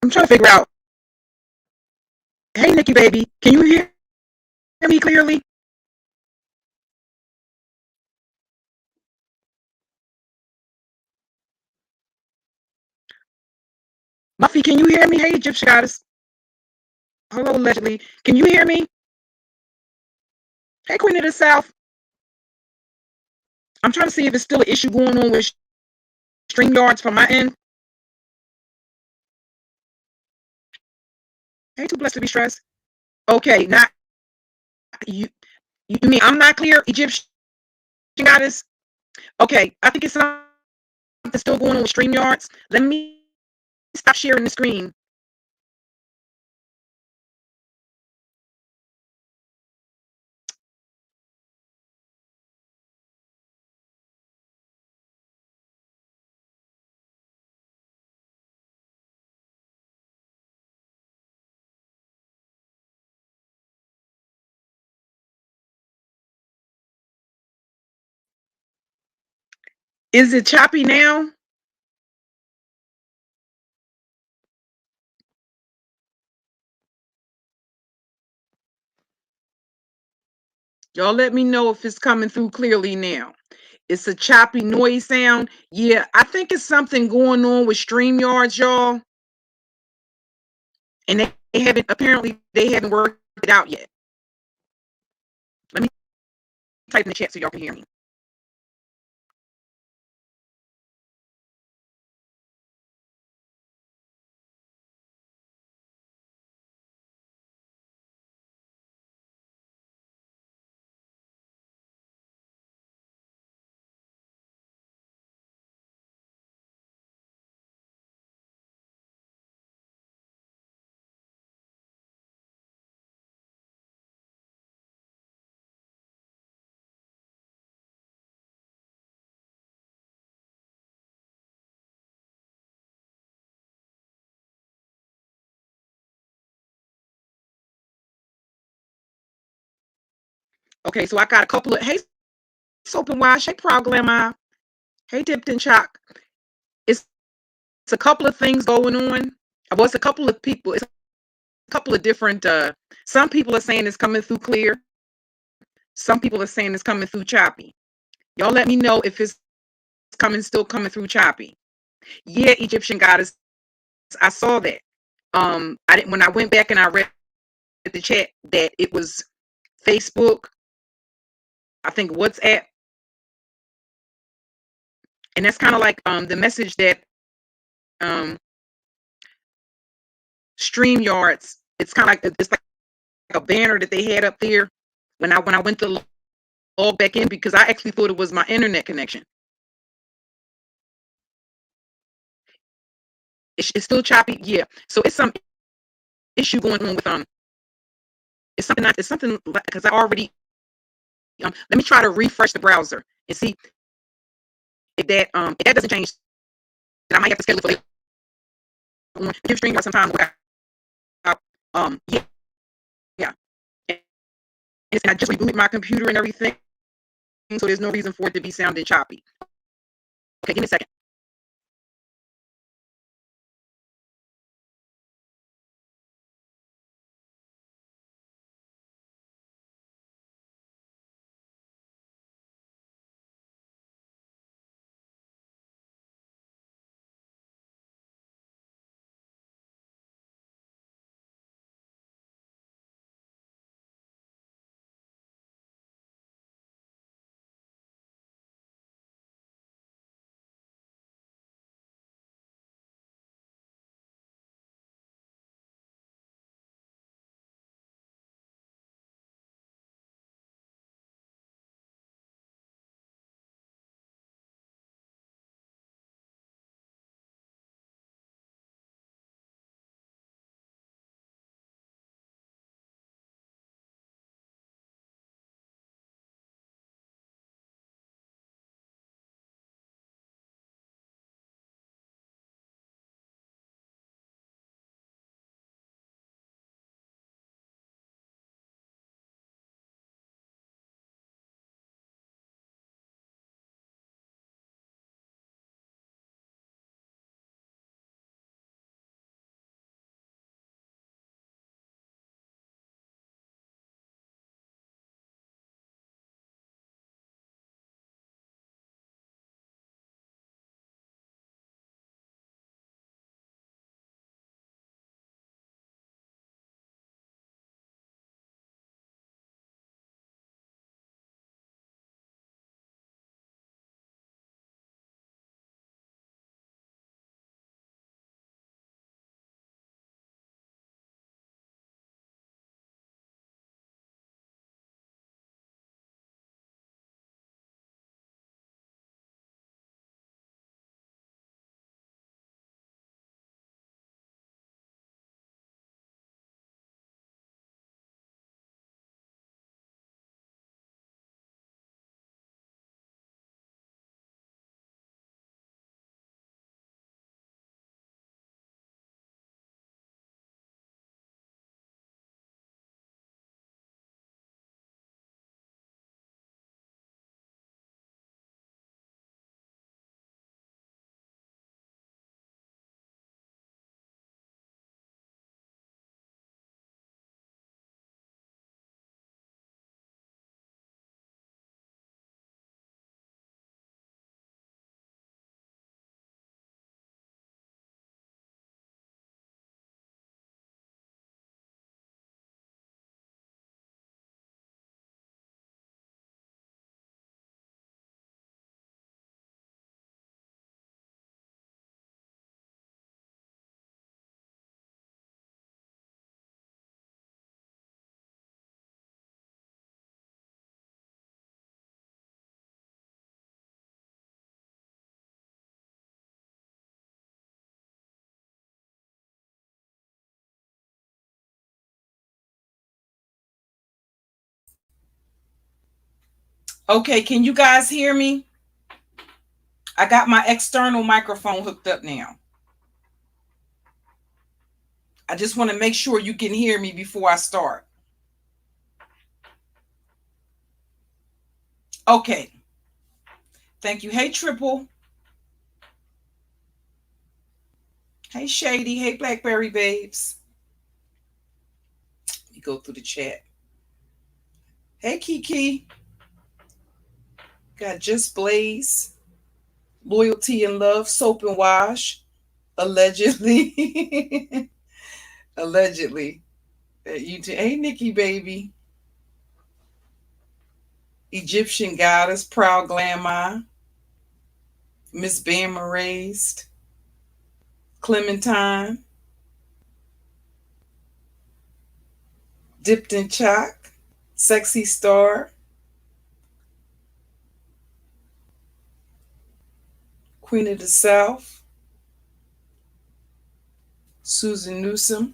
I'm trying to figure out. Hey, Nikki, baby, can you hear me clearly? Muffy, can you hear me? Hey, Egyptian goddess. Hello, allegedly. Can you hear me? Hey, Queen of the South. I'm trying to see if it's still an issue going on with StreamYards from my end. Hey, too blessed to be stressed. Okay, not you. You mean I'm not clear, Egyptian goddess? Okay, I think it's something still going on with StreamYards. Let me stop sharing the screen. Is it choppy now? Y'all let me know if it's coming through clearly now. It's a choppy noise sound. Yeah, I think it's something going on with StreamYards, y'all. And they haven't worked it out yet. Let me type in the chat so y'all can hear me. Okay, so I got a couple of hey Soap and Wash, hey Proglamma, hey Dipped in Chalk. It's a couple of things going on. Well, it's a couple of people, it's a couple of different some people are saying it's coming through clear. Some people are saying it's coming through choppy. Y'all let me know if it's still coming through choppy. Yeah, Egyptian goddess, I saw that. I didn't when I went back and I read the chat that it was Facebook, I think WhatsApp, and that's kind of like the message that um StreamYards. It's like a banner that they had up there when I went to log back in because I actually thought it was my internet connection. It's still choppy, yeah. So it's some issue going on with it's something like because I already let me try to refresh the browser and see if that doesn't change. Then I might have to schedule for later on. Give StreamYard some time to work out. Yeah, yeah. And I just rebooted my computer and everything, so there's no reason for it to be sounding choppy. Okay, give me a second. Okay, can you guys hear me? I got my external microphone hooked up now. I just want to make sure you can hear me before I start. Okay. Thank you. Hey, Triple. Hey, Shady. Hey, Blackberry Babes. Let me go through the chat. Hey, Kiki. Got Just Blaze. Loyalty and Love. Soap and Wash. Allegedly. Allegedly. Hey, Nikki, baby. Egyptian Goddess. Proud Glamour. Miss Bama Raised. Clementine. Dipped in Chalk. Sexy Star. Queen of the South. Susan Newsom.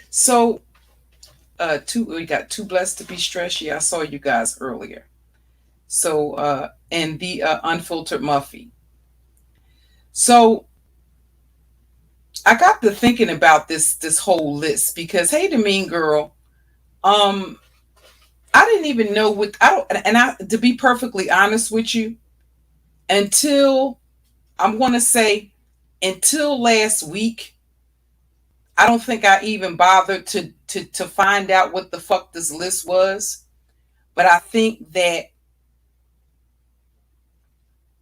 So, we got Too Blessed to Be Stressed. Yeah, I saw you guys earlier. So, and the Unfiltered Muffy. So, I got to thinking about this whole list because, hey, the mean girl, I didn't even know what to be perfectly honest with you, until I'm going to say until last week, I don't think I even bothered to find out what the fuck this list was. But I think that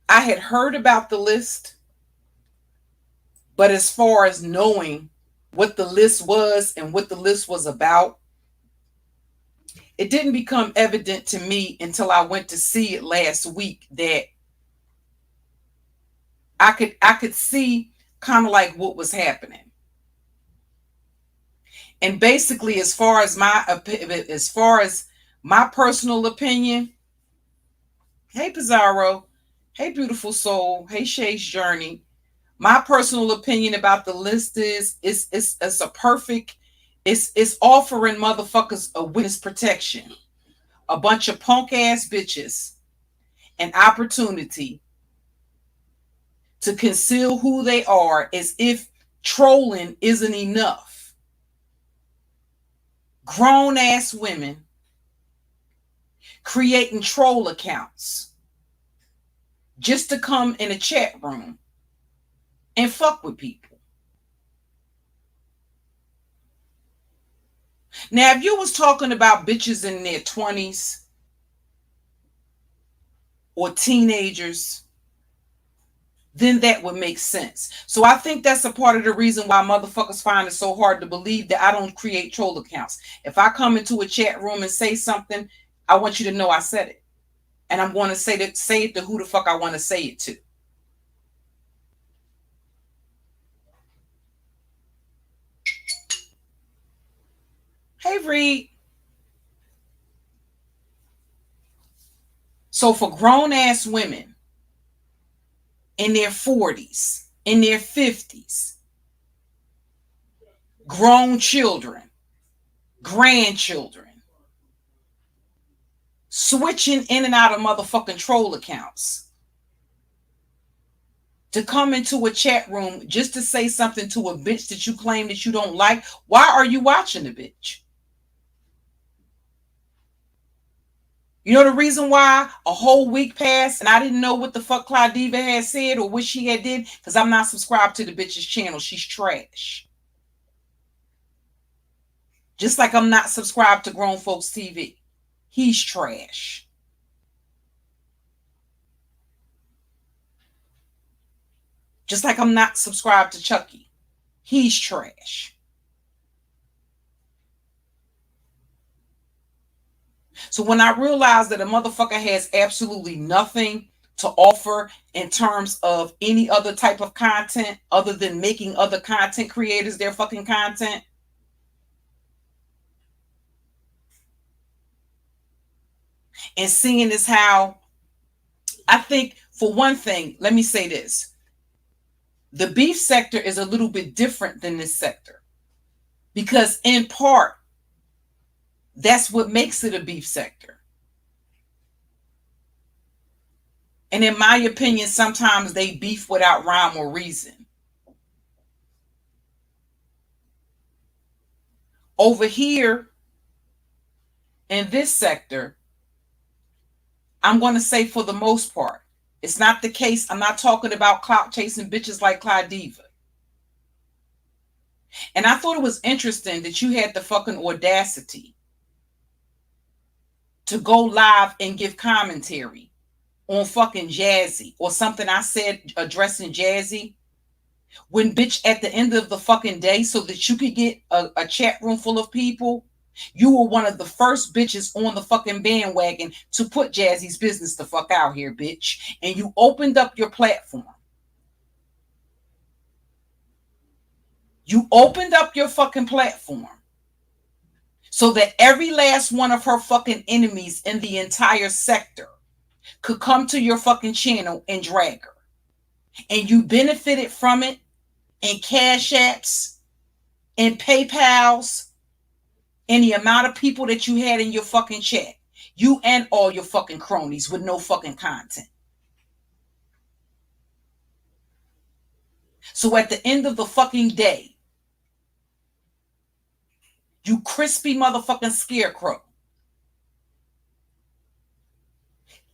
I had heard about the list, but as far as knowing what the list was and what the list was about, it didn't become evident to me until I went to see it last week that I could see kind of like what was happening. And basically, as far as my personal opinion, hey Pizarro, hey Beautiful Soul, hey Shay's Journey. My personal opinion about the list is it's a perfect, it's offering motherfuckers a witness protection. A bunch of punk ass bitches an opportunity to conceal who they are as if trolling isn't enough. Grown ass women creating troll accounts just to come in a chat room and fuck with people. Now, if you was talking about bitches in their 20s or teenagers, then that would make sense. So I think that's a part of the reason why motherfuckers find it so hard to believe that I don't create troll accounts. If I come into a chat room and say something, I want you to know I said it. And I'm going to say it to who the fuck I want to say it to. Hey, Reed. So for grown ass women in their 40s, in their 50s, grown children, grandchildren, switching in and out of motherfucking troll accounts to come into a chat room just to say something to a bitch that you claim that you don't like. Why are you watching the bitch? You know the reason why a whole week passed and I didn't know what the fuck Claudiva had said or what she had did? Because I'm not subscribed to the bitch's channel. She's trash. Just like I'm not subscribed to Grown Folks TV. He's trash. Just like I'm not subscribed to Chucky. He's trash. So when I realized that a motherfucker has absolutely nothing to offer in terms of any other type of content other than making other content creators their fucking content, and seeing as how I think, for one thing, let me say this. The beef sector is a little bit different than this sector because in part, That's what makes it a beef sector. And in my opinion, sometimes they beef without rhyme or reason. Over here in this sector, I'm going to say for the most part, it's not the case. I'm not talking about clout chasing bitches like Clyde Diva. And I thought it was interesting that you had the fucking audacity to go live and give commentary on fucking Jazzy or something I said addressing Jazzy. When, bitch, at the end of the fucking day, so that you could get a chat room full of people, you were one of the first bitches on the fucking bandwagon to put Jazzy's business the fuck out here, bitch. And you opened up your platform. You opened up your fucking platform so that every last one of her fucking enemies in the entire sector could come to your fucking channel and drag her. And you benefited from it in Cash Apps, in PayPals, and the amount of people that you had in your fucking chat. You and all your fucking cronies with no fucking content. So at the end of the fucking day, you crispy motherfucking scarecrow,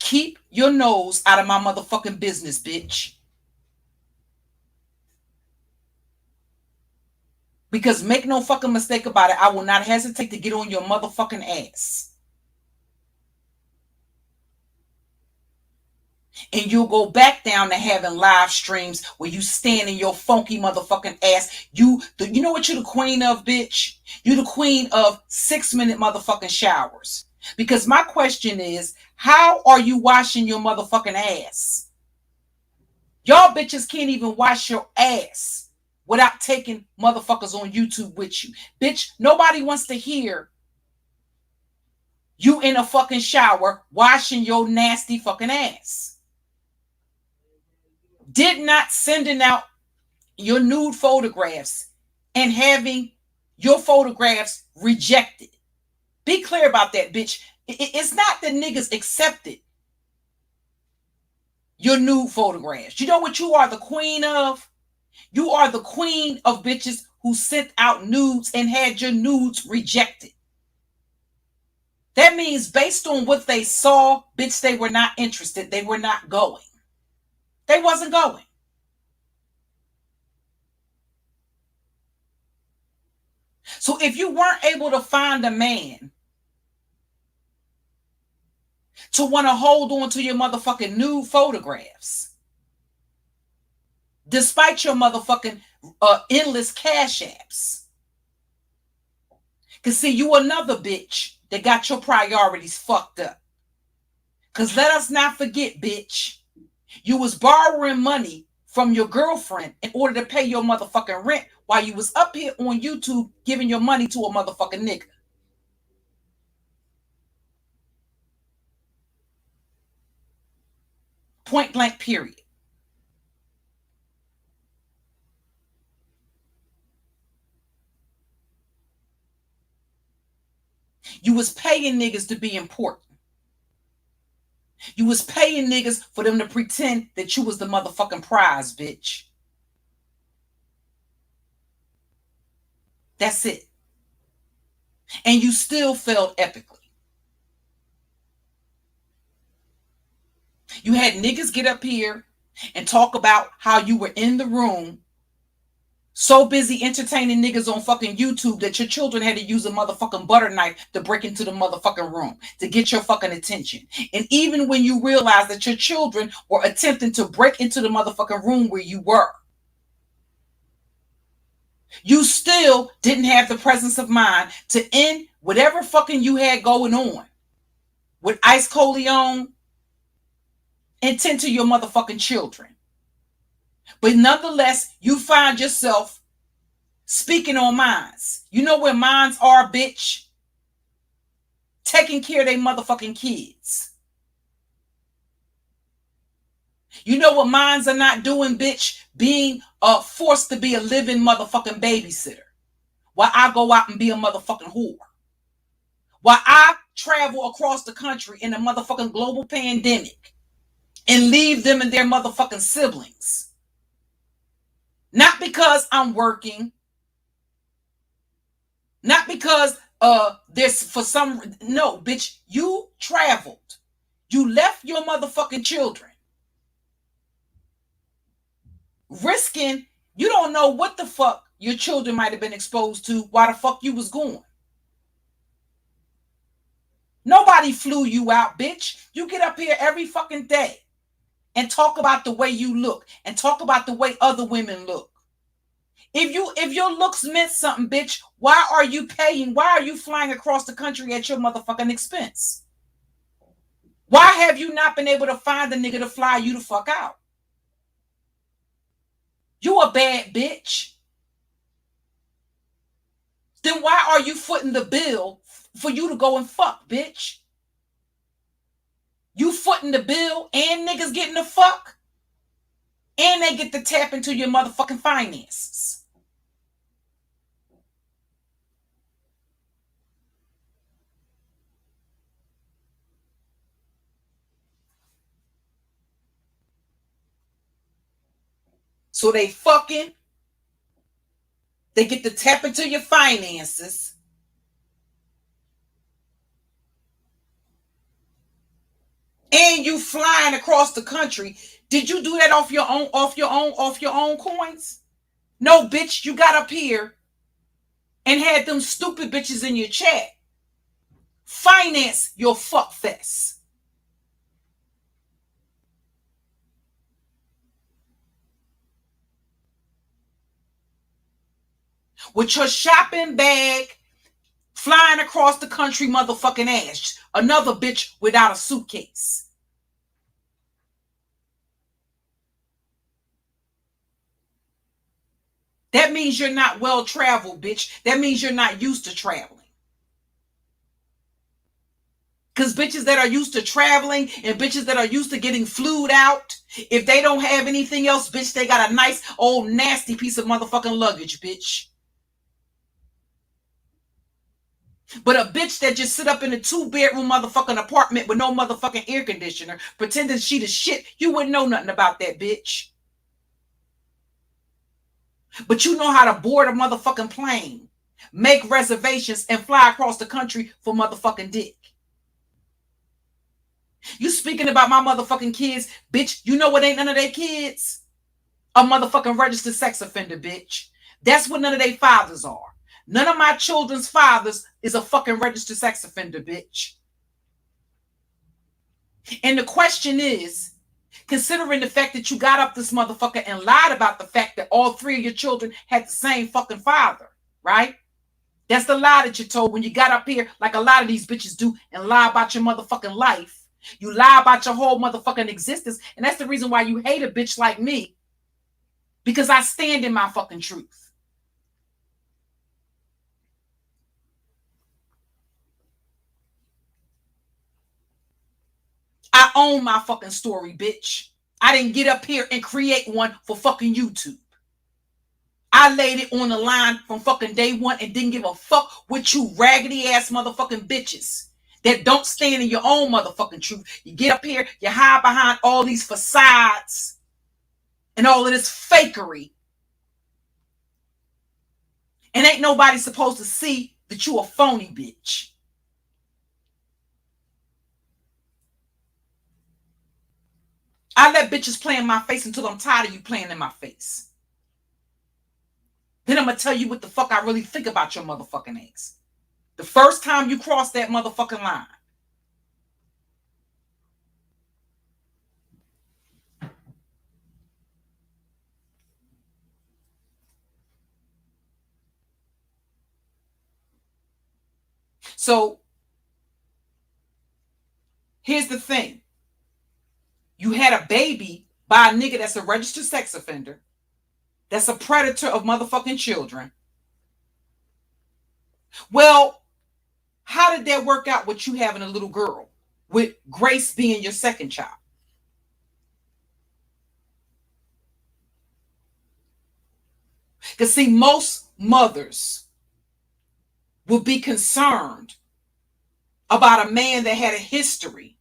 keep your nose out of my motherfucking business, bitch. Because make no fucking mistake about it, I will not hesitate to get on your motherfucking ass. And you'll go back down to having live streams where you stand in your funky motherfucking ass. You know what you're the queen of, bitch? You're the queen of 6-minute motherfucking showers. Because my question is, how are you washing your motherfucking ass? Y'all bitches can't even wash your ass without taking motherfuckers on YouTube with you. Bitch, nobody wants to hear you in a fucking shower washing your nasty fucking ass. Did not sending out your nude photographs and having your photographs rejected. Be clear about that, bitch. It's not that niggas accepted your nude photographs. You know what you are the queen of? You are the queen of bitches who sent out nudes and had your nudes rejected. That means based on what they saw, bitch, they were not interested. They were not going. They wasn't going. So if you weren't able to find a man to want to hold on to your motherfucking nude photographs, despite your motherfucking endless Cash Apps, because see, you another bitch that got your priorities fucked up. Because let us not forget, bitch, you was borrowing money from your girlfriend in order to pay your motherfucking rent while you was up here on YouTube giving your money to a motherfucking nigga. Point blank, period. You was paying niggas to be important. You was paying niggas for them to pretend that you was the motherfucking prize, bitch. That's it. And you still failed epically. You had niggas get up here and talk about how you were in the room so busy entertaining niggas on fucking YouTube that your children had to use a motherfucking butter knife to break into the motherfucking room to get your fucking attention. And even when you realized that your children were attempting to break into the motherfucking room where you were, you still didn't have the presence of mind to end whatever fucking you had going on with Ice Coleon and tend to your motherfucking children. But nonetheless, you find yourself speaking on minds. You know where minds are, bitch? Taking care of their motherfucking kids. You know what minds are not doing, bitch? Being forced to be a living motherfucking babysitter while I go out and be a motherfucking whore. while I travel across the country in a motherfucking global pandemic and leave them and their motherfucking siblings. Not because I'm working, not because there's for some, no, bitch, you traveled. You left your motherfucking children. Risking, you don't know what the fuck your children might have been exposed to while the fuck you was going. Nobody flew you out, bitch. You get up here every fucking day and talk about the way you look and talk about the way other women look. If your looks meant something, bitch, why are you paying? Why are you flying across the country at your motherfucking expense? Why have you not been able to find the nigga to fly you the fuck out? You a bad bitch. Then why are you footing the bill for you to go and fuck, bitch? You footing the bill and niggas getting the fuck? And they get to tap into your motherfucking finances. So they fucking, they get to tap into your finances. And you flying across the country. Did you do that off your own coins? No, bitch, you got up here and had them stupid bitches in your chat finance your fuck fest. With your shopping bag flying across the country motherfucking ass. Another bitch without a suitcase. That means you're not well traveled, bitch. That means you're not used to traveling. Because bitches that are used to traveling and bitches that are used to getting flued out, if they don't have anything else, bitch, they got a nice old nasty piece of motherfucking luggage, bitch. But a bitch that just sit up in a 2-bedroom motherfucking apartment with no motherfucking air conditioner, pretending she the shit, you wouldn't know nothing about that bitch. But you know how to board a motherfucking plane, make reservations, and fly across the country for motherfucking dick. You speaking about my motherfucking kids, bitch, you know what ain't none of their kids? A motherfucking registered sex offender, bitch. That's what none of their fathers are. None of my children's fathers is a fucking registered sex offender, bitch. And the question is, considering the fact that you got up this motherfucker and lied about the fact that all 3 of your children had the same fucking father, right? That's the lie that you told when you got up here, like a lot of these bitches do, and lie about your motherfucking life. You lie about your whole motherfucking existence, and that's the reason why you hate a bitch like me, because I stand in my fucking truth. I own my fucking story, bitch. I didn't get up here and create one for fucking YouTube. I laid it on the line from fucking day one and didn't give a fuck with you raggedy ass motherfucking bitches that don't stand in your own motherfucking truth. You get up here, you hide behind all these facades and all of this fakery. And ain't nobody supposed to see that you a phony bitch. I let bitches play in my face until I'm tired of you playing in my face. Then I'm going to tell you what the fuck I really think about your motherfucking ass. The first time you cross that motherfucking line. So, here's the thing. You had a baby by a nigga that's a registered sex offender, that's a predator of motherfucking children. Well, how did that work out with you having a little girl, with Grace being your second child? Because see, most mothers will be concerned about a man that had a history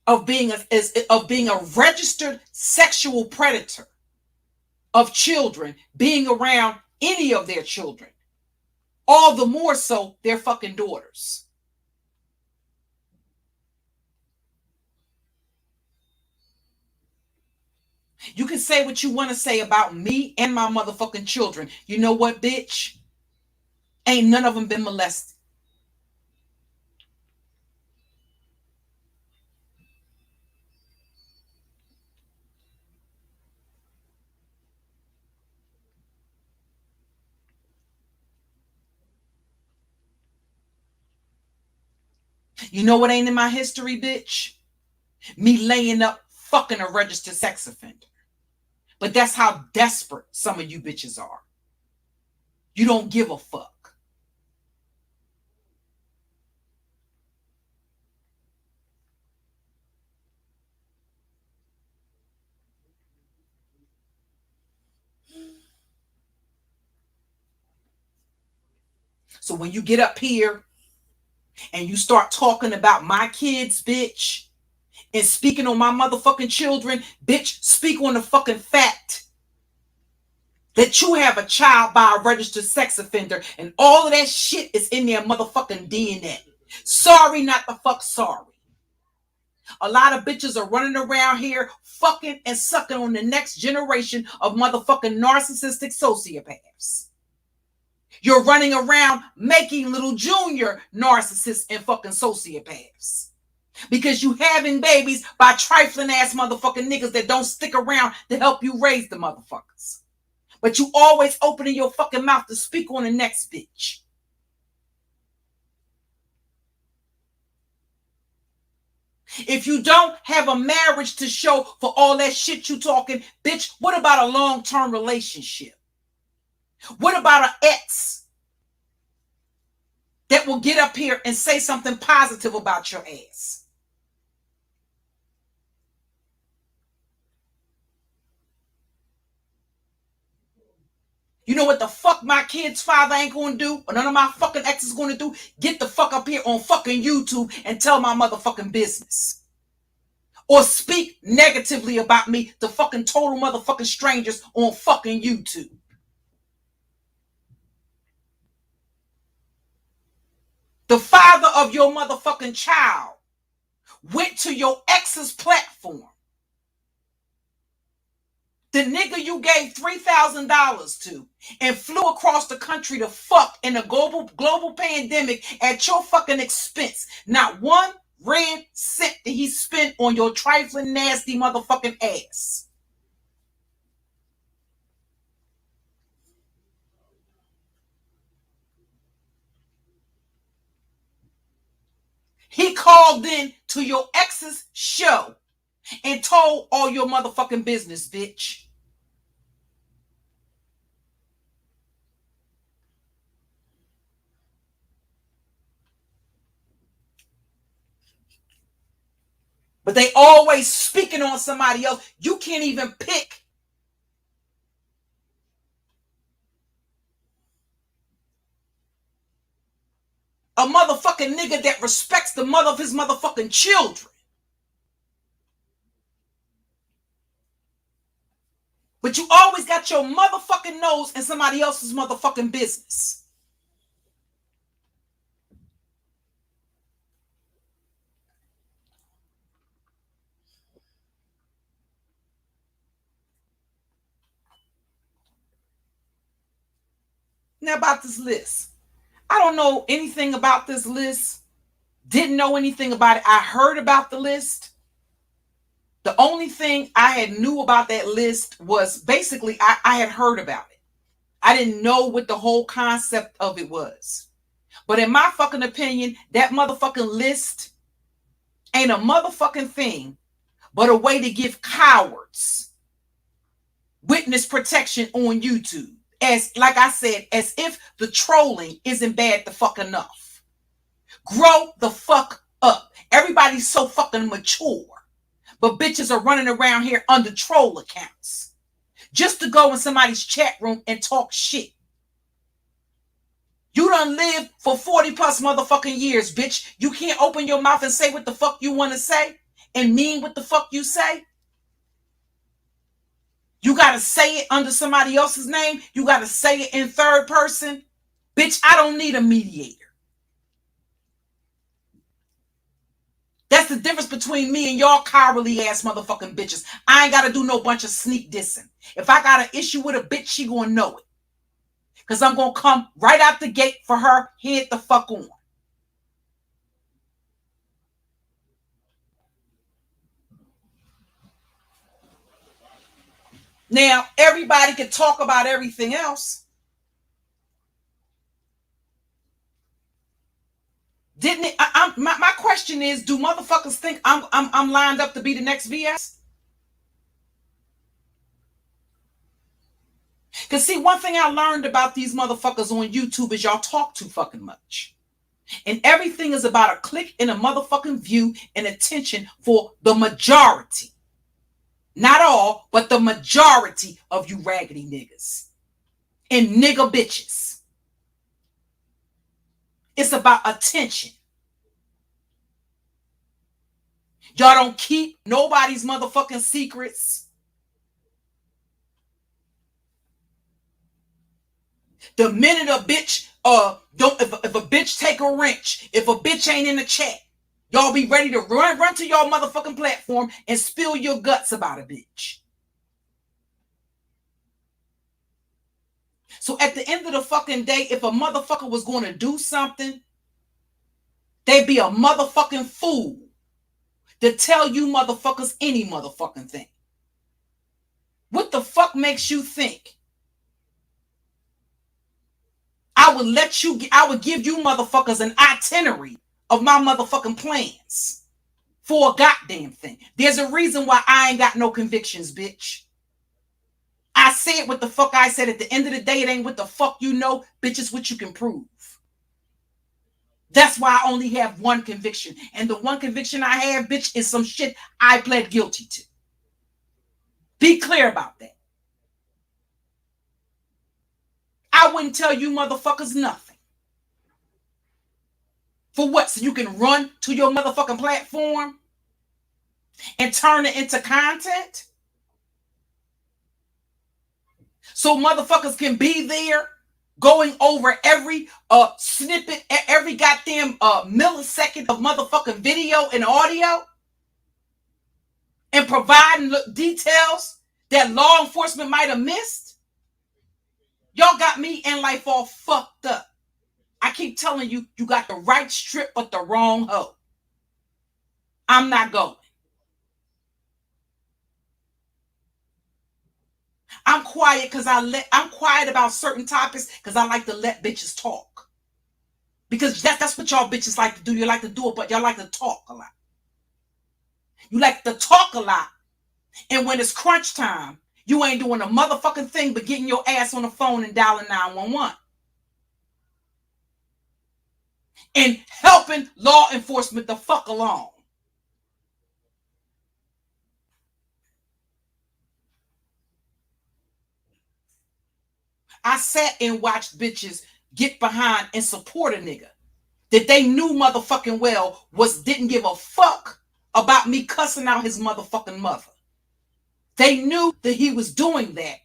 of being a registered sexual predator of children, being around any of their children, all the more so their fucking daughters. You can say what you want to say about me and my motherfucking children. You know what, bitch? Ain't none of them been molested. You know what ain't in my history, bitch? Me laying up fucking a registered sex offender. But that's how desperate some of you bitches are. You don't give a fuck. So when you get up here and you start talking about my kids, bitch, and speaking on my motherfucking children, bitch, speak on the fucking fact that you have a child by a registered sex offender, and all of that shit is in their motherfucking DNA. Sorry, not the fuck sorry. A lot of bitches are running around here fucking and sucking on the next generation of motherfucking narcissistic sociopaths. You're running around making little junior narcissists and fucking sociopaths. Because you having babies by trifling ass motherfucking niggas that don't stick around to help you raise the motherfuckers. But you always opening your fucking mouth to speak on the next bitch. If you don't have a marriage to show for all that shit you talking, bitch, what about a long-term relationship? What about an ex that will get up here and say something positive about your ass? You know what the fuck my kid's father ain't gonna do, or none of my fucking exes gonna do? Get the fuck up here on fucking YouTube and tell my motherfucking business. Or speak negatively about me to fucking total motherfucking strangers on fucking YouTube. The father of your motherfucking child went to your ex's platform. The nigga you gave $3,000 to and flew across the country to fuck in a global pandemic at your fucking expense. Not one red cent that he spent on your trifling, nasty motherfucking ass. He called in to your ex's show and told all your motherfucking business, bitch. But they always speaking on somebody else. You can't even pick a motherfucking nigga that respects the mother of his motherfucking children. But you always got your motherfucking nose in somebody else's motherfucking business. Now about this list. I don't know anything about this list. Didn't know anything about it. I heard about the list. The only thing I had knew about that list was basically I had heard about it. I didn't know what the whole concept of it was. But in my fucking opinion, that motherfucking list ain't a motherfucking thing but a way to give cowards witness protection on YouTube. As like I said, as if the trolling isn't bad the fuck enough. Grow the fuck up. Everybody's so fucking mature. But bitches are running around here under troll accounts. Just to go in somebody's chat room and talk shit. You done lived for 40 plus motherfucking years, bitch. You can't open your mouth and say what the fuck you want to say and mean what the fuck you say. You got to say it under somebody else's name. You got to say it in third person. Bitch, I don't need a mediator. That's the difference between me and y'all cowardly ass motherfucking bitches. I ain't got to do no bunch of sneak dissing. If I got an issue with a bitch, she gonna know it. Because I'm going to come right out the gate for her, head the fuck on. Now, everybody can talk about everything else. Didn't it? My question is, do motherfuckers think I'm lined up to be the next VS? Because see, one thing I learned about these motherfuckers on YouTube is y'all talk too fucking much. And everything is about a click and a motherfucking view and attention for the majority. Not all, but the majority of you raggedy niggas and nigga bitches. It's about attention. Y'all don't keep nobody's motherfucking secrets. The minute a bitch if a bitch take a wrench, if a bitch ain't in the chat, y'all be ready to run to y'all motherfucking platform and spill your guts about a bitch. So at the end of the fucking day, if a motherfucker was going to do something, they'd be a motherfucking fool to tell you motherfuckers any motherfucking thing. What the fuck makes you think I would give you motherfuckers an itinerary of my motherfucking plans for a goddamn thing? There's a reason why I ain't got no convictions, bitch. I said what the fuck I said. At the end of the day, it ain't what the fuck you know, bitch. It's what you can prove. That's why I only have one conviction. And the one conviction I have, bitch, is some shit I pled guilty to. Be clear about that. I wouldn't tell you motherfuckers nothing. For what? So you can run to your motherfucking platform and turn it into content? So motherfuckers can be there going over every snippet, every goddamn millisecond of motherfucking video and audio and providing details that law enforcement might have missed? Y'all got me in life all fucked up. I keep telling you, you got the right strip but the wrong hoe. I'm not going. I'm quiet because I'm quiet about certain topics because I like to let bitches talk. Because that's what y'all bitches like to do. You like to do it, but y'all like to talk a lot. You like to talk a lot. And when it's crunch time, you ain't doing a motherfucking thing but getting your ass on the phone and dialing 911. And helping law enforcement the fuck along. I sat and watched bitches get behind and support a nigga that they knew motherfucking well didn't give a fuck about me cussing out his motherfucking mother. They knew that he was doing that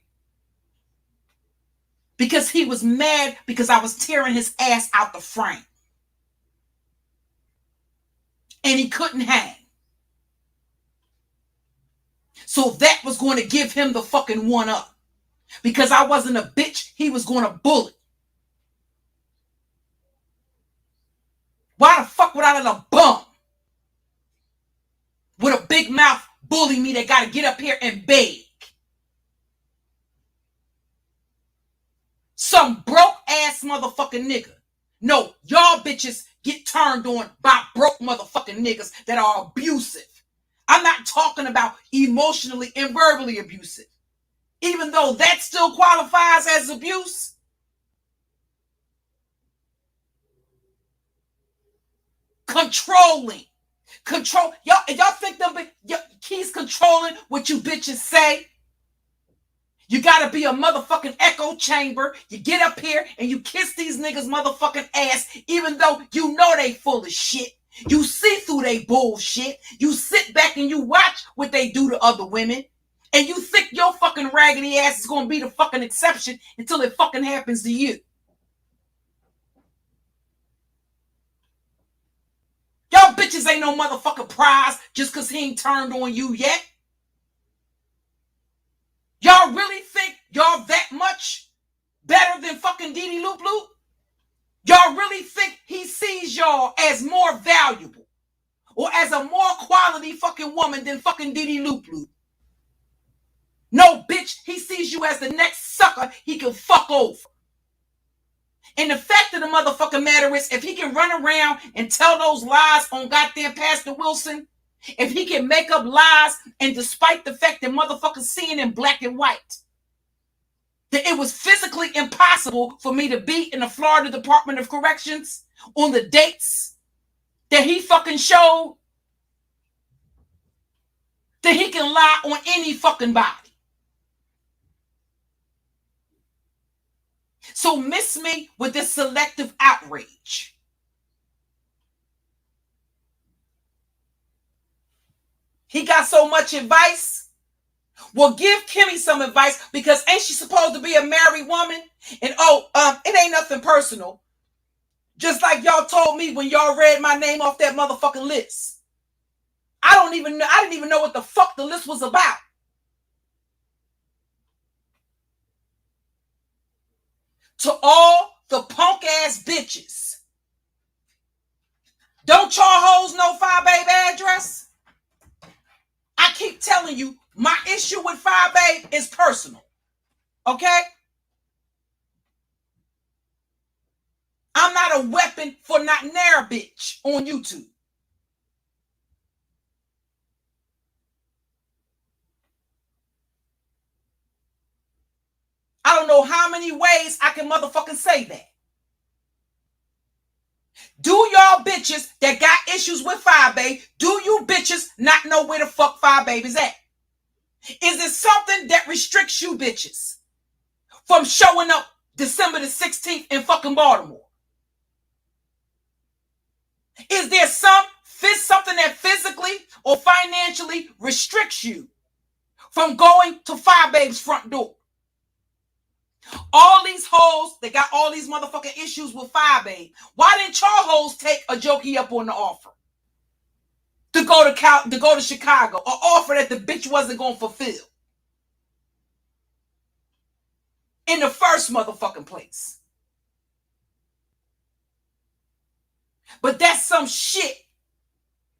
because he was mad because I was tearing his ass out the frame. And he couldn't hang. So that was going to give him the fucking one up. Because I wasn't a bitch, he was going to bully. Why the fuck would I let a bum with a big mouth bully me that got to get up here and beg? Some broke ass motherfucking nigga. No, y'all bitches get turned on by broke motherfucking niggas that are abusive. I'm not talking about emotionally and verbally abusive. Even though that still qualifies as abuse. Controlling. Y'all think he's controlling what you bitches say? You gotta be a motherfucking echo chamber. You get up here and you kiss these niggas motherfucking ass, even though you know they full of shit. You see through they bullshit. You sit back and you watch what they do to other women. And you think your fucking raggedy ass is gonna be the fucking exception until it fucking happens to you. Y'all bitches ain't no motherfucking prize just cause he ain't turned on you yet. Y'all really think y'all that much better than fucking Dee Dee Loop Loop? Y'all really think he sees y'all as more valuable or as a more quality fucking woman than fucking Dee Dee Loop Loop? No, bitch, he sees you as the next sucker he can fuck over. And the fact of the motherfucking matter is, if he can run around and tell those lies on goddamn Pastor Wilson, if he can make up lies, and despite the fact that motherfuckers seeing in black and white, that it was physically impossible for me to be in the Florida Department of Corrections on the dates that he fucking showed, that he can lie on any fucking body. So miss me with this selective outrage. He got so much advice. Well, give Kimmy some advice, because ain't she supposed to be a married woman? And it ain't nothing personal. Just like y'all told me when y'all read my name off that motherfucking list. I didn't even know what the fuck the list was about. To all the punk ass bitches, don't y'all hoes know Fire Babe address? I keep telling you, my issue with Fire Babe is personal. Okay? I'm not a weapon for not ne'er bitch on YouTube. I don't know how many ways I can motherfucking say that. Do y'all bitches that got issues with Fire Babe, do you bitches not know where the fuck Fire Babe is at? Is it something that restricts you bitches from showing up December the 16th in fucking Baltimore? Is there something that physically or financially restricts you from going to Fire Babe's front door? All these hoes that got all these motherfucking issues with Fire Babe, why didn't y'all hoes take a jokey up on the offer to go to Chicago, an offer that the bitch wasn't gonna fulfill in the first motherfucking place? But that's some shit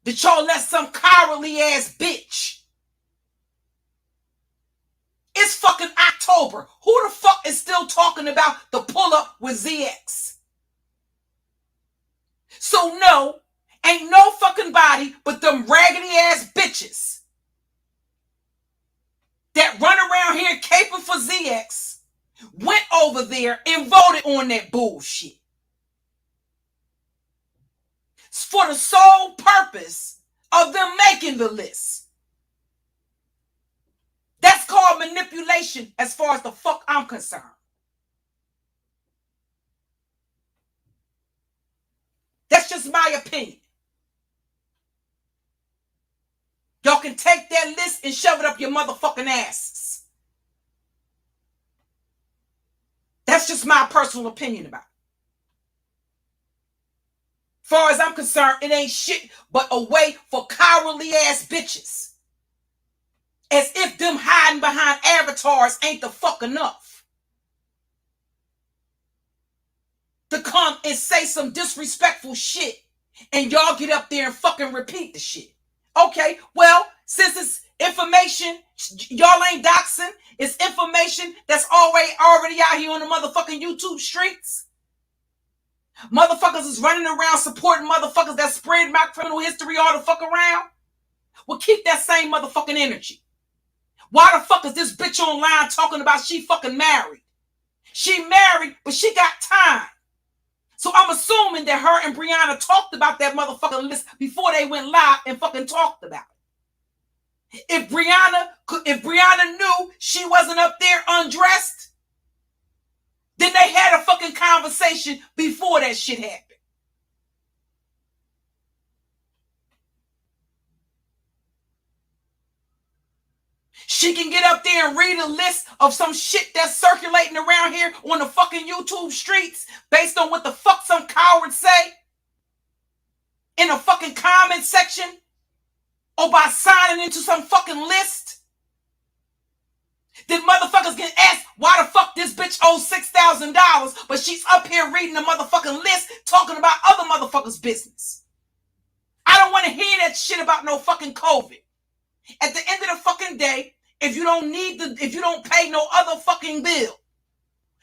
that y'all let some cowardly ass bitch. It's fucking October. Who the fuck is still talking about the pull-up with ZX? So no, ain't no fucking body but them raggedy ass bitches that run around here caping for ZX went over there and voted on that bullshit. For the sole purpose of them making the list. That's called manipulation as far as the fuck I'm concerned. That's just my opinion. Y'all can take that list and shove it up your motherfucking asses. That's just my personal opinion about it. Far as I'm concerned, it ain't shit but a way for cowardly ass bitches. As if them hiding behind avatars ain't the fuck enough to come and say some disrespectful shit, and y'all get up there and fucking repeat the shit. Okay, well, since it's information, y'all ain't doxing. It's information that's already out here on the motherfucking YouTube streets. Motherfuckers is running around supporting motherfuckers that spread my criminal history all the fuck around. Well, keep that same motherfucking energy. Why the fuck is this bitch online talking about she fucking married? She married, but she got time. So I'm assuming that her and Brianna talked about that motherfucking list before they went live and fucking talked about If Brianna knew she wasn't up there undressed, then they had a fucking conversation before that shit happened. She can get up there and read a list of some shit that's circulating around here on the fucking YouTube streets based on what the fuck some cowards say in a fucking comment section or by signing into some fucking list. Then motherfuckers get asked why the fuck this bitch owes $6,000, but she's up here reading the motherfucking list talking about other motherfuckers' business. I don't want to hear that shit about no fucking COVID. At the end of the fucking day, if you don't pay no other fucking bill,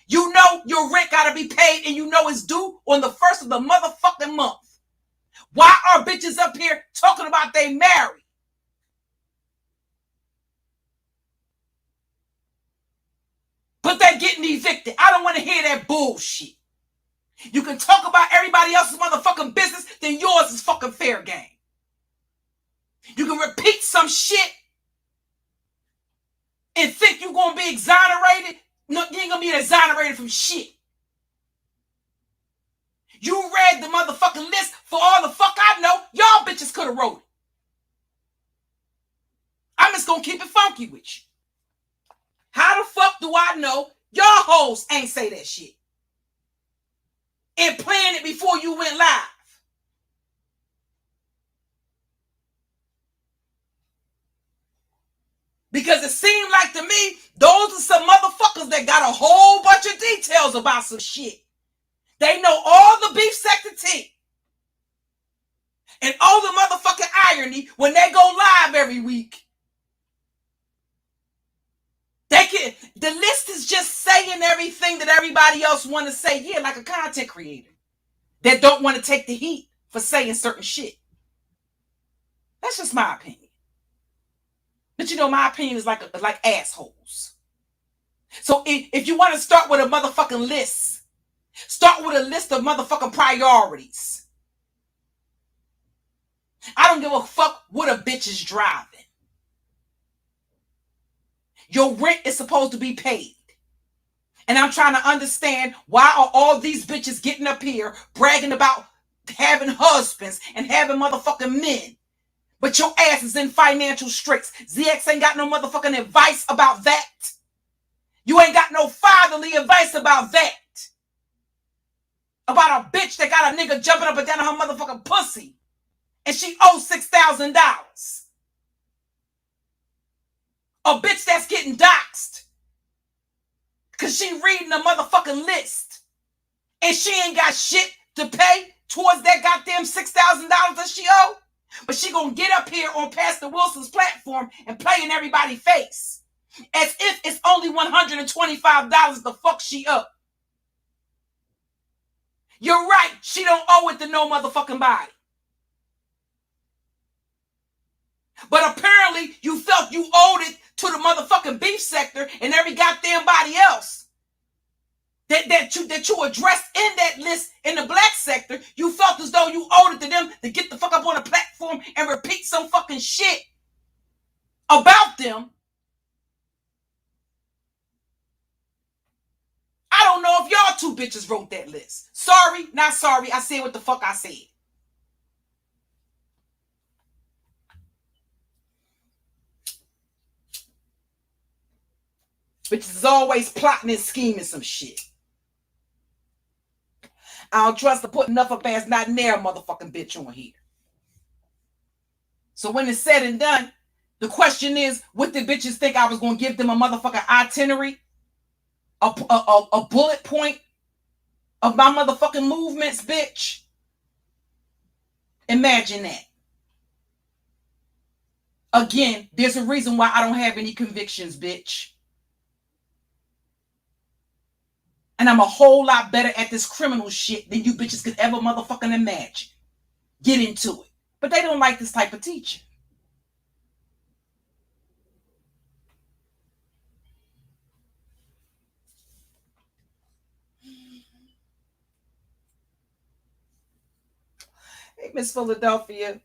you know your rent gotta be paid and you know it's due on the first of the motherfucking month. Why are bitches up here talking about they married? But they're getting evicted. I don't want to hear that bullshit. You can talk about everybody else's motherfucking business, then yours is fucking fair game. You can repeat some shit and think you're going to be exonerated. No, you ain't going to be exonerated from shit. You read the motherfucking list. For all the fuck I know, y'all bitches could have wrote it. I'm just going to keep it funky with you. How the fuck do I know y'all hoes ain't say that shit and planned it before you went live? Because it seemed like to me, those are some motherfuckers that got a whole bunch of details about some shit. They know all the beef sector tea. And all the motherfucking irony when they go live every week. The list is just saying everything that everybody else want to say. Yeah, like a content creator that don't want to take the heat for saying certain shit. That's just my opinion. But you know, my opinion is like assholes. So if you want to start with a motherfucking list, start with a list of motherfucking priorities. I don't give a fuck what a bitch is driving. Your rent is supposed to be paid. And I'm trying to understand, why are all these bitches getting up here bragging about having husbands and having motherfucking men, but your ass is in financial straits? ZX ain't got no motherfucking advice about that. You ain't got no fatherly advice about that. About a bitch that got a nigga jumping up and down on her motherfucking pussy and she owes $6,000. A bitch that's getting doxxed because she reading a motherfucking list and she ain't got shit to pay towards that goddamn $6,000 that she owe. But she gonna get up here on Pastor Wilson's platform and play in everybody's face as if it's only $125 the fuck she owe. You're right, she don't owe it to no motherfucking body. But apparently you felt you owed it to the motherfucking beef sector and every goddamn body else that you addressed in that list in the black sector. You felt as though you owed it to them to get the fuck up on a platform and repeat some fucking shit about them. I don't know if y'all two bitches wrote that list. Sorry, not sorry. I said what the fuck I said. Bitches is always plotting and scheming some shit. I don't trust to put enough of ass not near a motherfucking bitch on here. So when it's said and done, the question is, what did bitches think I was going to give them a motherfucking itinerary? A bullet point of my motherfucking movements, bitch? Imagine that. Again, there's a reason why I don't have any convictions, bitch. And I'm a whole lot better at this criminal shit than you bitches could ever motherfucking imagine. Get into it. But they don't like this type of teaching. Hey, Miss Philadelphia.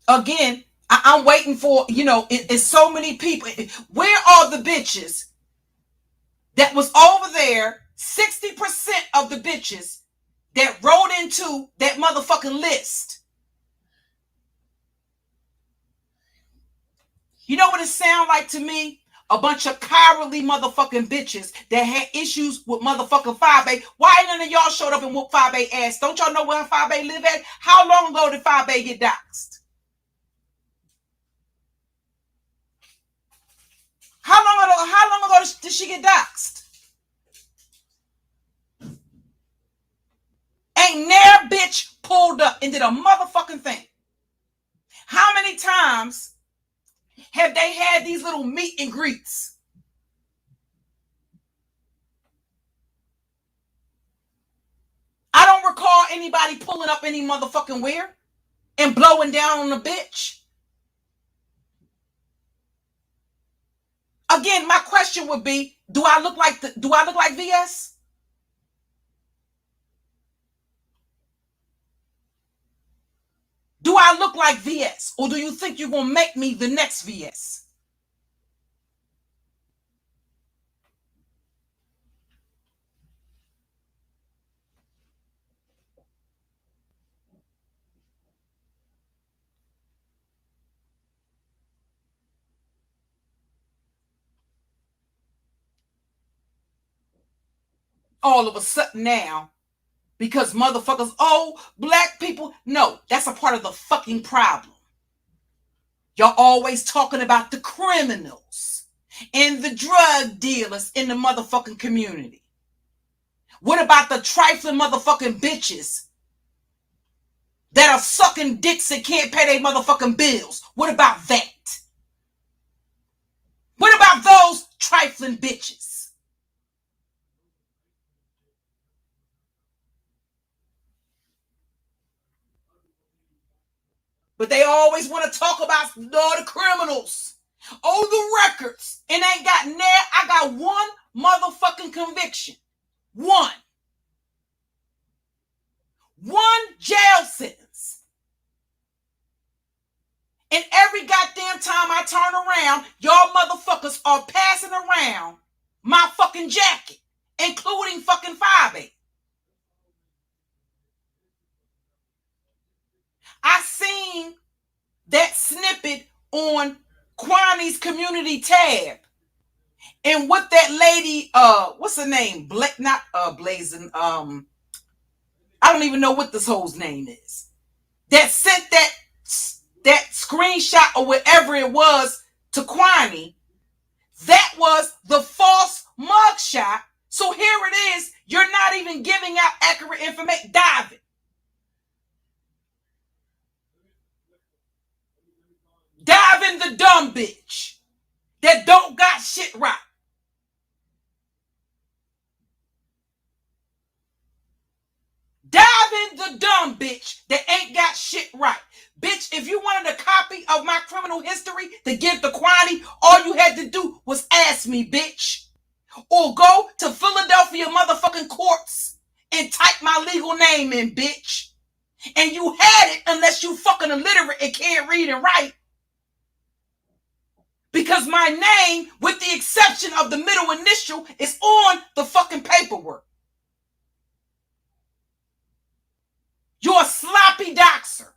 Again, I'm waiting for, it's so many people. Where are the bitches that was over there? 60% of the bitches that wrote into that motherfucking list. You know what it sound like to me? A bunch of cowardly motherfucking bitches that had issues with motherfucking 5A. Why ain't none of y'all showed up and whooped 5A ass? Don't y'all know where 5A live at? How long ago did 5A get doxxed? How long ago did she get doxxed? Ain't ne'er bitch pulled up and did a motherfucking thing. How many times have they had these little meet and greets? I don't recall anybody pulling up any motherfucking where and blowing down on a bitch. Again, my question would be, do I look like VS? Do I look like VS? Or do you think you're going to make me the next VS? All of a sudden now, because motherfuckers, black people. No, that's a part of the fucking problem. Y'all always talking about the criminals and the drug dealers in the motherfucking community. What about the trifling motherfucking bitches that are sucking dicks and can't pay their motherfucking bills? What about that? What about those trifling bitches? But they always want to talk about the criminals. The records. And I got one motherfucking conviction. One jail sentence. And every goddamn time I turn around, y'all motherfuckers are passing around my fucking jacket, including fucking 5A. I seen that snippet on Kwani's community tab. And what that lady, what's her name? Not Blazing. I don't even know what this hoe's name is. That sent that screenshot or whatever it was to Kwani. That was the false mugshot. So here it is. You're not even giving out accurate information. Dive it. Dive in the dumb bitch that don't got shit right. Dive in the dumb bitch that ain't got shit right. Bitch, if you wanted a copy of my criminal history to give to Kwani, all you had to do was ask me, bitch. Or go to Philadelphia motherfucking courts and type my legal name in, bitch. And you had it unless you fucking illiterate and can't read and write. Because my name, with the exception of the middle initial, is on the fucking paperwork. You're a sloppy doxer.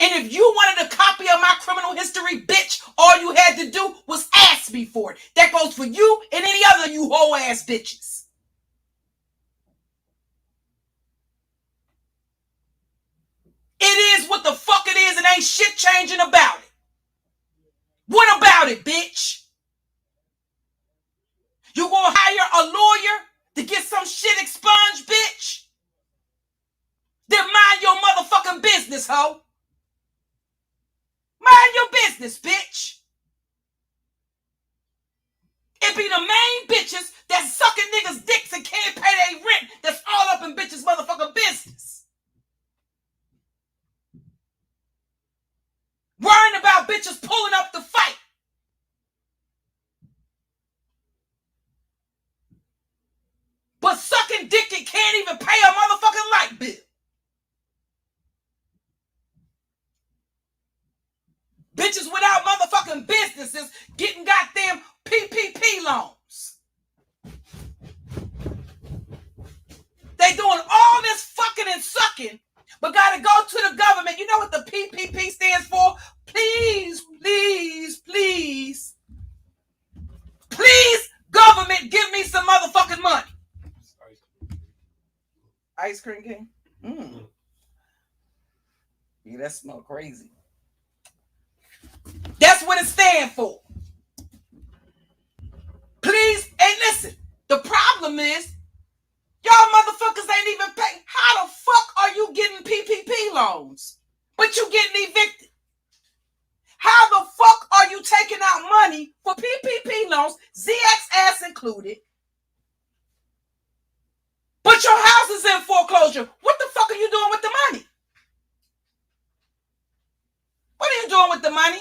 And if you wanted a copy of my criminal history, bitch, all you had to do was ask me for it. That goes for you and any other you hoe ass bitches. It is what the fuck it is and ain't shit changing about it. What about it, bitch? You gonna hire a lawyer to get some shit expunged, bitch? Then mind your motherfucking business, hoe. Mind your business, bitch. It be the main bitches that sucking niggas' dicks and can't pay their rent that's all up in bitches' motherfucking business. Worrying about bitches pulling up the fight. But sucking dick and can't even pay a motherfucking light bill. bitches without motherfucking businesses getting goddamn PPP loans. They doing all this fucking and sucking, but gotta go to the government. You know what the PPP stands for? Please, please, please, please, government, give me some motherfucking money. Ice cream king? Yeah, that smell crazy. That's what it stands for. Please, and listen, the problem is, y'all motherfuckers ain't even paying. How the fuck are you getting PPP loans, but you getting evicted? How the fuck are you taking out money for PPP loans, ZX ass included, but your house is in foreclosure? What the fuck are you doing with the money? What are you doing with the money?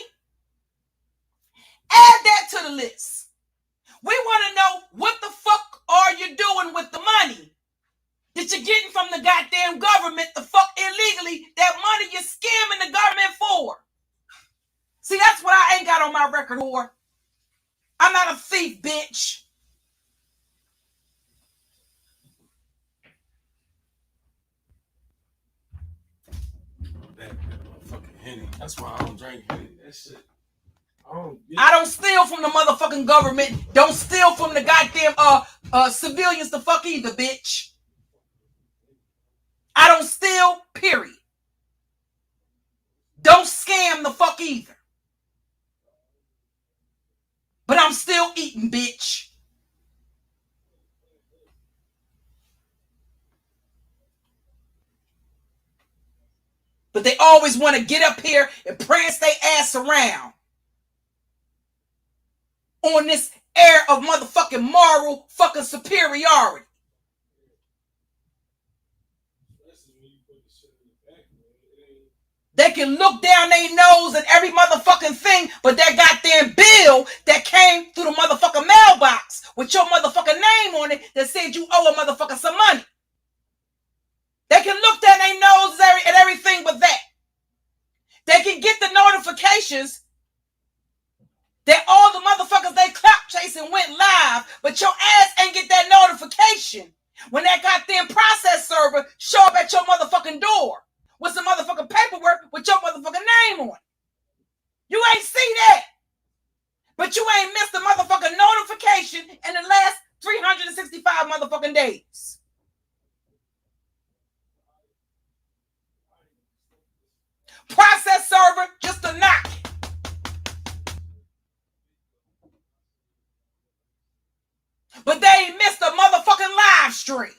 Add that to the list. We want to know what the fuck are you doing with the money that you're getting from the goddamn government, the fuck illegally, that money you're scamming the government for. See, that's what I ain't got on my record, whore. I'm not a thief, bitch. That motherfucking Henny. That's why I don't drink Henny. That shit. I don't steal from the motherfucking government. Don't steal from the goddamn civilians the fuck either, bitch. I don't steal, period. Don't scam the fuck either. But I'm still eating, bitch. But they always want to get up here and prance their ass around on this air of motherfucking moral fucking superiority. They can look down their nose at every motherfucking thing, but that goddamn bill that came through the motherfucking mailbox with your motherfucking name on it that said you owe a motherfucker some money. They can look down their nose at everything but that. They can get the notifications that all the motherfuckers they clap chasing went live, but your ass ain't get that notification when that goddamn process server show up at your motherfucking door with some motherfucking paperwork with your motherfucking name on it. You ain't see that. But you ain't missed a motherfucking notification in the last 365 motherfucking days. Process server just a knock. But they ain't missed a motherfucking live stream.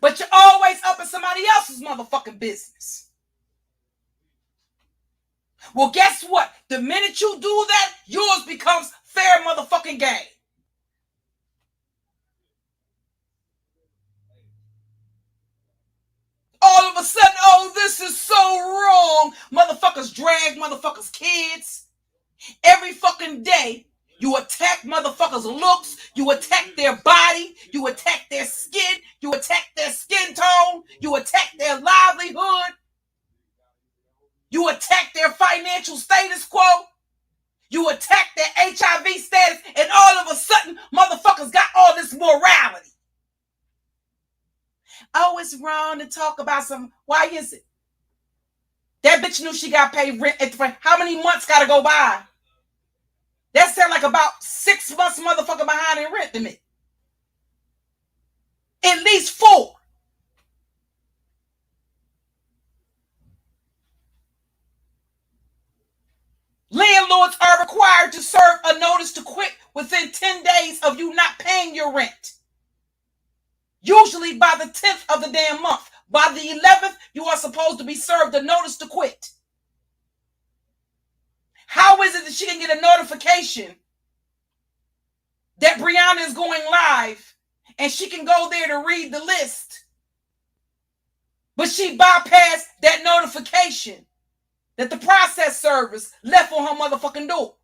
But you're always up in somebody else's motherfucking business. Well, guess what? The minute you do that, yours becomes fair motherfucking game. All of a sudden, oh, this is so wrong. Motherfuckers drag motherfuckers' kids. Every fucking day, you attack motherfuckers' looks. You attack their body. You attack their skin. You attack their skin tone. You attack their livelihood. You attack their financial status quo. You attack their HIV status. And all of a sudden, motherfuckers got all this morality. Oh, it's wrong to talk about some. Why is it? That bitch knew she got paid rent. How many months got to go by? That sound like about 6 months motherfucker behind in rent to me. At least 4. Landlords are required to serve a notice to quit within 10 days of you not paying your rent. Usually by the 10th of the damn month. By the 11th, you are supposed to be served a notice to quit. How is it that she can get a notification that Brianna is going live and she can go there to read the list, but she bypassed that notification that the process service left on her motherfucking door?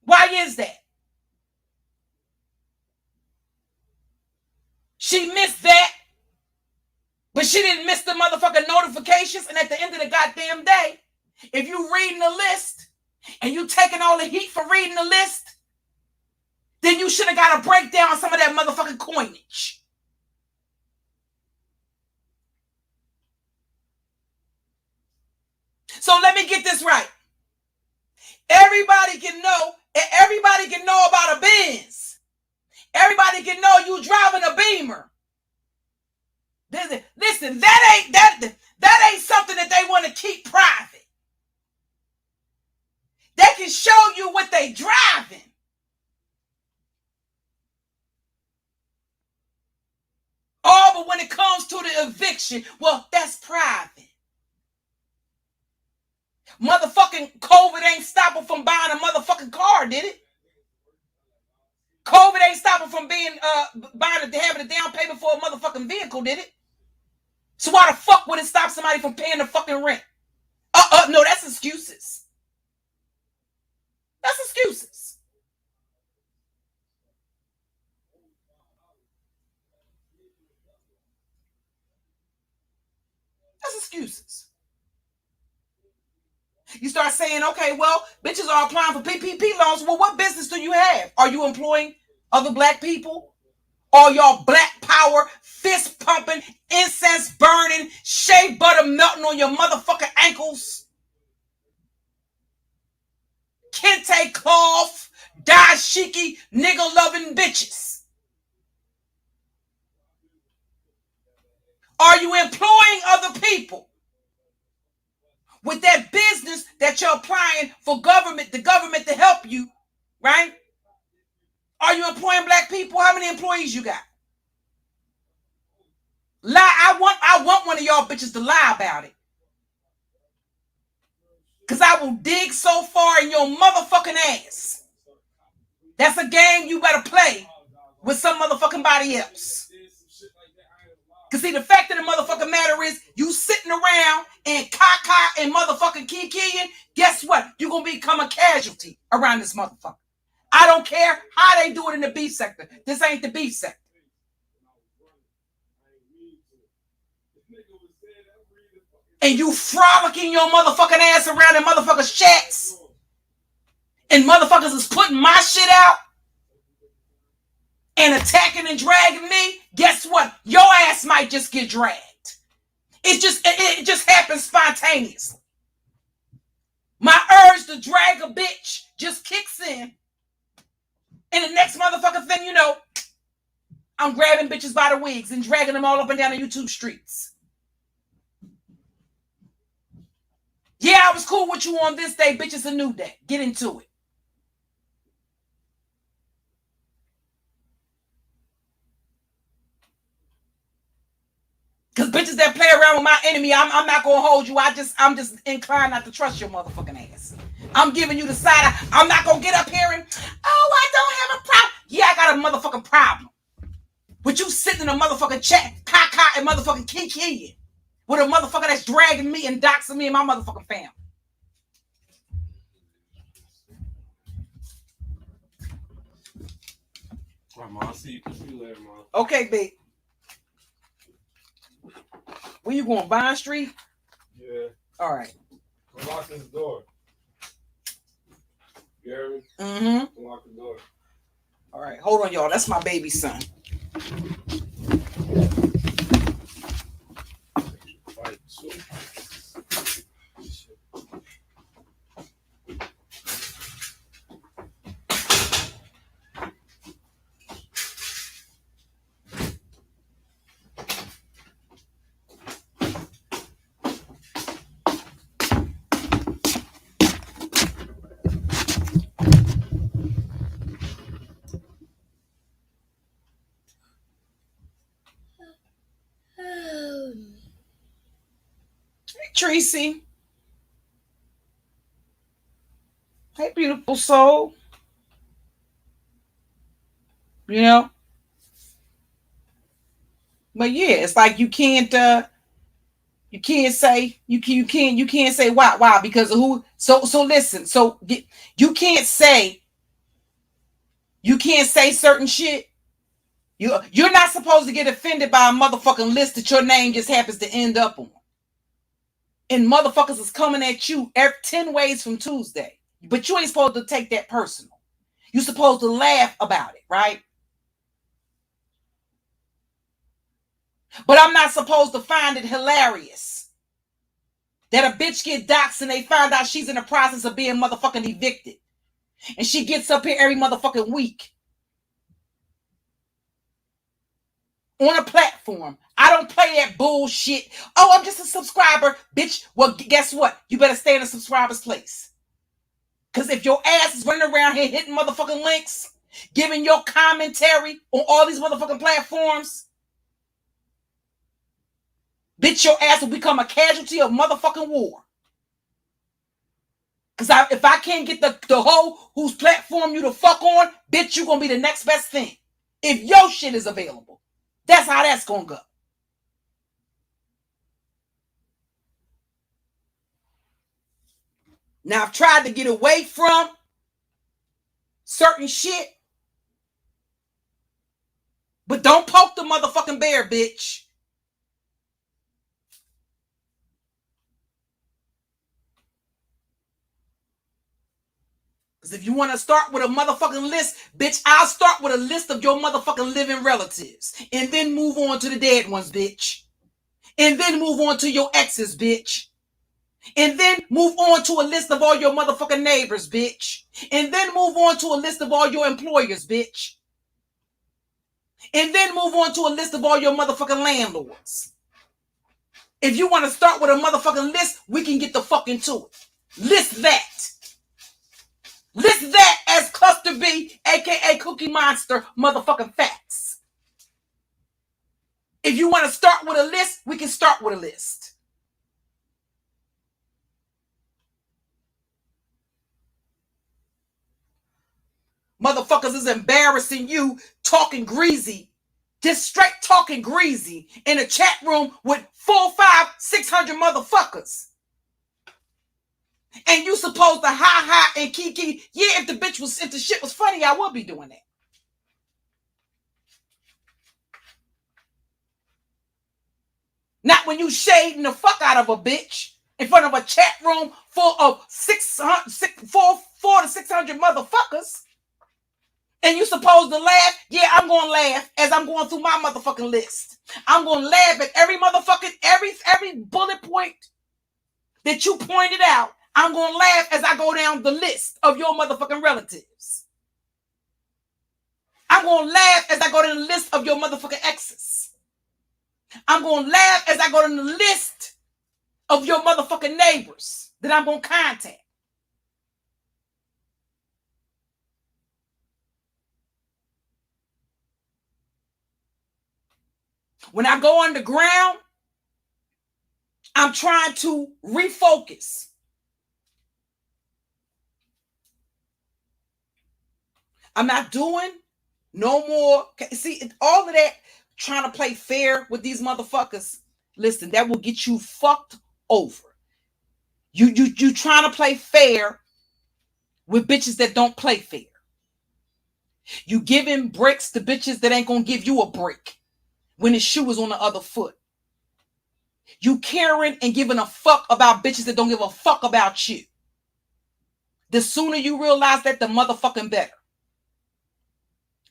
Why is that? She missed that, but she didn't miss the motherfucking notifications. And at the end of the goddamn day, if you reading the list and you taking all the heat for reading the list, then you should have got to break down some of that motherfucking coinage. So let me get this right. Everybody can know about a Benz. Everybody can know you driving a Beamer. Listen, that ain't something that they want to keep private. They can show you what they driving. Oh, but when it comes to the eviction, well, that's private. Motherfucking COVID ain't stopping from buying a motherfucking car, did it? COVID ain't stopping from being having a down payment for a motherfucking vehicle, did it? So why the fuck would it stop somebody from paying the fucking rent? No, that's excuses. That's excuses. That's excuses. You start saying, okay, well, bitches are applying for PPP loans. Well, what business do you have? Are you employing other black people? All y'all black power, fist pumping, incense burning, shea butter melting on your motherfucking ankles, kente cloth, dashiki, nigga loving bitches? Are you employing other people with that business that you're applying for the government to help you, right? Are you employing black people? How many employees you got? Lie. I want one of y'all bitches to lie about it. Because I will dig so far in your motherfucking ass. That's a game you better play with some motherfucking body else. Because see, the fact of the motherfucking matter is, you sitting around and caca and motherfucking kikiing, guess what? You're going to become a casualty around this motherfucker. I don't care how they do it in the beef sector. This ain't the beef sector. And you frolicking your motherfucking ass around in motherfuckers' chats. And motherfuckers is putting my shit out. And attacking and dragging me. Guess what? Your ass might just get dragged. It just happens spontaneously. My urge to drag a bitch just kicks in. And the next motherfucking thing you know, I'm grabbing bitches by the wigs and dragging them all up and down the YouTube streets. Yeah, I was cool with you on this day, bitch. It's a new day. Get into it. Because bitches that play around with my enemy, I'm not going to hold you. I'm just inclined not to trust your motherfucking ass. I'm giving you the side. I'm not going to get up here and, oh, I don't have a problem. Yeah, I got a motherfucking problem. With you sitting in a motherfucking chat, caca and motherfucking kiki with a motherfucker that's dragging me and doxing me and my motherfucking family. Right, Mom. I'll see you later, Mom. Okay, babe. Where you going? Vine Street? Yeah. All right. Lock this door. You hear me? Mm-hmm. Lock the door. All right. Hold on, y'all. That's my baby son. Tracy. Hey, beautiful soul. You know? But yeah, it's like you can't say why because of who. So listen. So you can't say certain shit You're not supposed to get offended by a motherfucking list that your name just happens to end up on. And motherfuckers is coming at you 10 ways from Tuesday. But you ain't supposed to take that personal. You're supposed to laugh about it, right? But I'm not supposed to find it hilarious that a bitch get doxxed and they find out she's in the process of being motherfucking evicted. And she gets up here every motherfucking week on a platform. I don't play that bullshit. Oh, I'm just a subscriber. Bitch, well, guess what? You better stay in the subscriber's place. Because if your ass is running around here hitting motherfucking links, giving your commentary on all these motherfucking platforms, bitch, your ass will become a casualty of motherfucking war. Because if I can't get the hoe whose platform you to fuck on, bitch, you going to be the next best thing. If your shit is available. That's how that's going to go. Now, I've tried to get away from certain shit. But don't poke the motherfucking bear, bitch. Because if you want to start with a motherfucking list, bitch, I'll start with a list of your motherfucking living relatives. And then move on to the dead ones, bitch. And then move on to your exes, bitch. And then move on to a list of all your motherfucking neighbors, bitch. And then move on to a list of all your employers, bitch. And then move on to a list of all your motherfucking landlords. If you want to start with a motherfucking list, we can get the fuck into it. List that. List that as Cluster B, aka Cookie Monster, motherfucking facts. If you want to start with a list, we can start with a list. Motherfuckers is embarrassing you talking greasy, just straight talking greasy in a chat room with 400, 500, 600 motherfuckers. And you supposed to ha and kiki. Yeah, if the shit was funny, I would be doing that. Not when you shading the fuck out of a bitch in front of a chat room full of 400 to 600 motherfuckers. And you supposed to laugh? Yeah, I'm going to laugh as I'm going through my motherfucking list. I'm going to laugh at every motherfucking, every bullet point that you pointed out. I'm going to laugh as I go down the list of your motherfucking relatives. I'm going to laugh as I go down the list of your motherfucking exes. I'm going to laugh as I go down the list of your motherfucking neighbors that I'm going to contact. When I go underground, I'm trying to refocus. I'm not doing no more. See, all of that trying to play fair with these motherfuckers. Listen, that will get you fucked over. You trying to play fair with bitches that don't play fair. You giving breaks to bitches that ain't gonna give you a break when the shoe is on the other foot. You caring and giving a fuck about bitches that don't give a fuck about you. The sooner you realize that, the motherfucking better.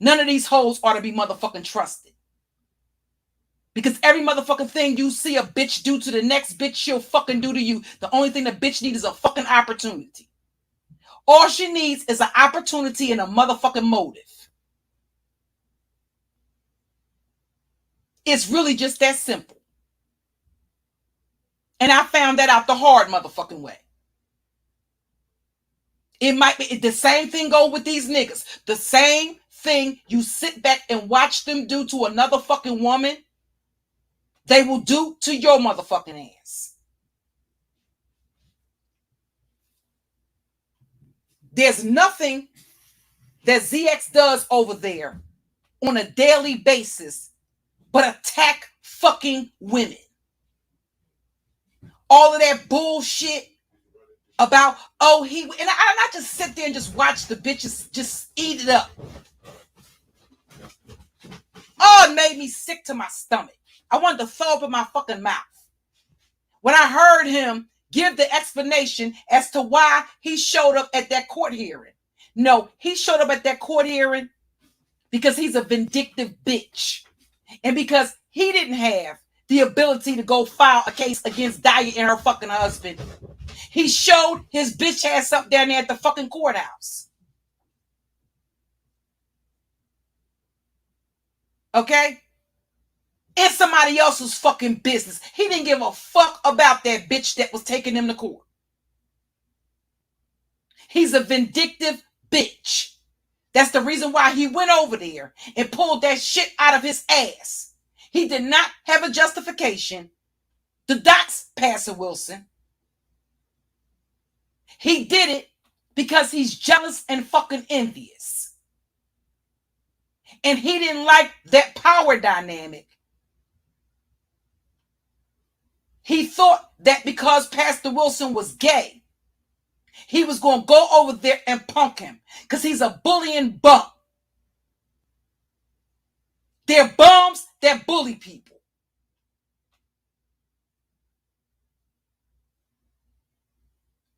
None of these hoes ought to be motherfucking trusted. Because every motherfucking thing you see a bitch do to the next bitch, she'll fucking do to you. The only thing the bitch needs is a fucking opportunity. All she needs is an opportunity and a motherfucking motive. It's really just that simple. And I found that out the hard motherfucking way. It might be the same thing go with these niggas. The same thing you sit back and watch them do to another fucking woman, they will do to your motherfucking ass. There's nothing that ZX does over there on a daily basis but attack fucking women. All of that bullshit about, oh, and I just sit there and just watch the bitches just eat it up. Oh, it made me sick to my stomach. I wanted to throw up in my fucking mouth when I heard him give the explanation as to why he showed up at that court hearing. No, he showed up at that court hearing because he's a vindictive bitch. And because he didn't have the ability to go file a case against Daya and her fucking husband, he showed his bitch ass up down there at the fucking courthouse. Okay? It's somebody else's fucking business. He didn't give a fuck about that bitch that was taking him to court. He's a vindictive bitch. That's the reason why he went over there and pulled that shit out of his ass. He did not have a justification to dox Pastor Wilson. He did it because he's jealous and fucking envious. And he didn't like that power dynamic. He thought that because Pastor Wilson was gay, he was going to go over there and punk him because he's a bullying bum. They're bums that bully people.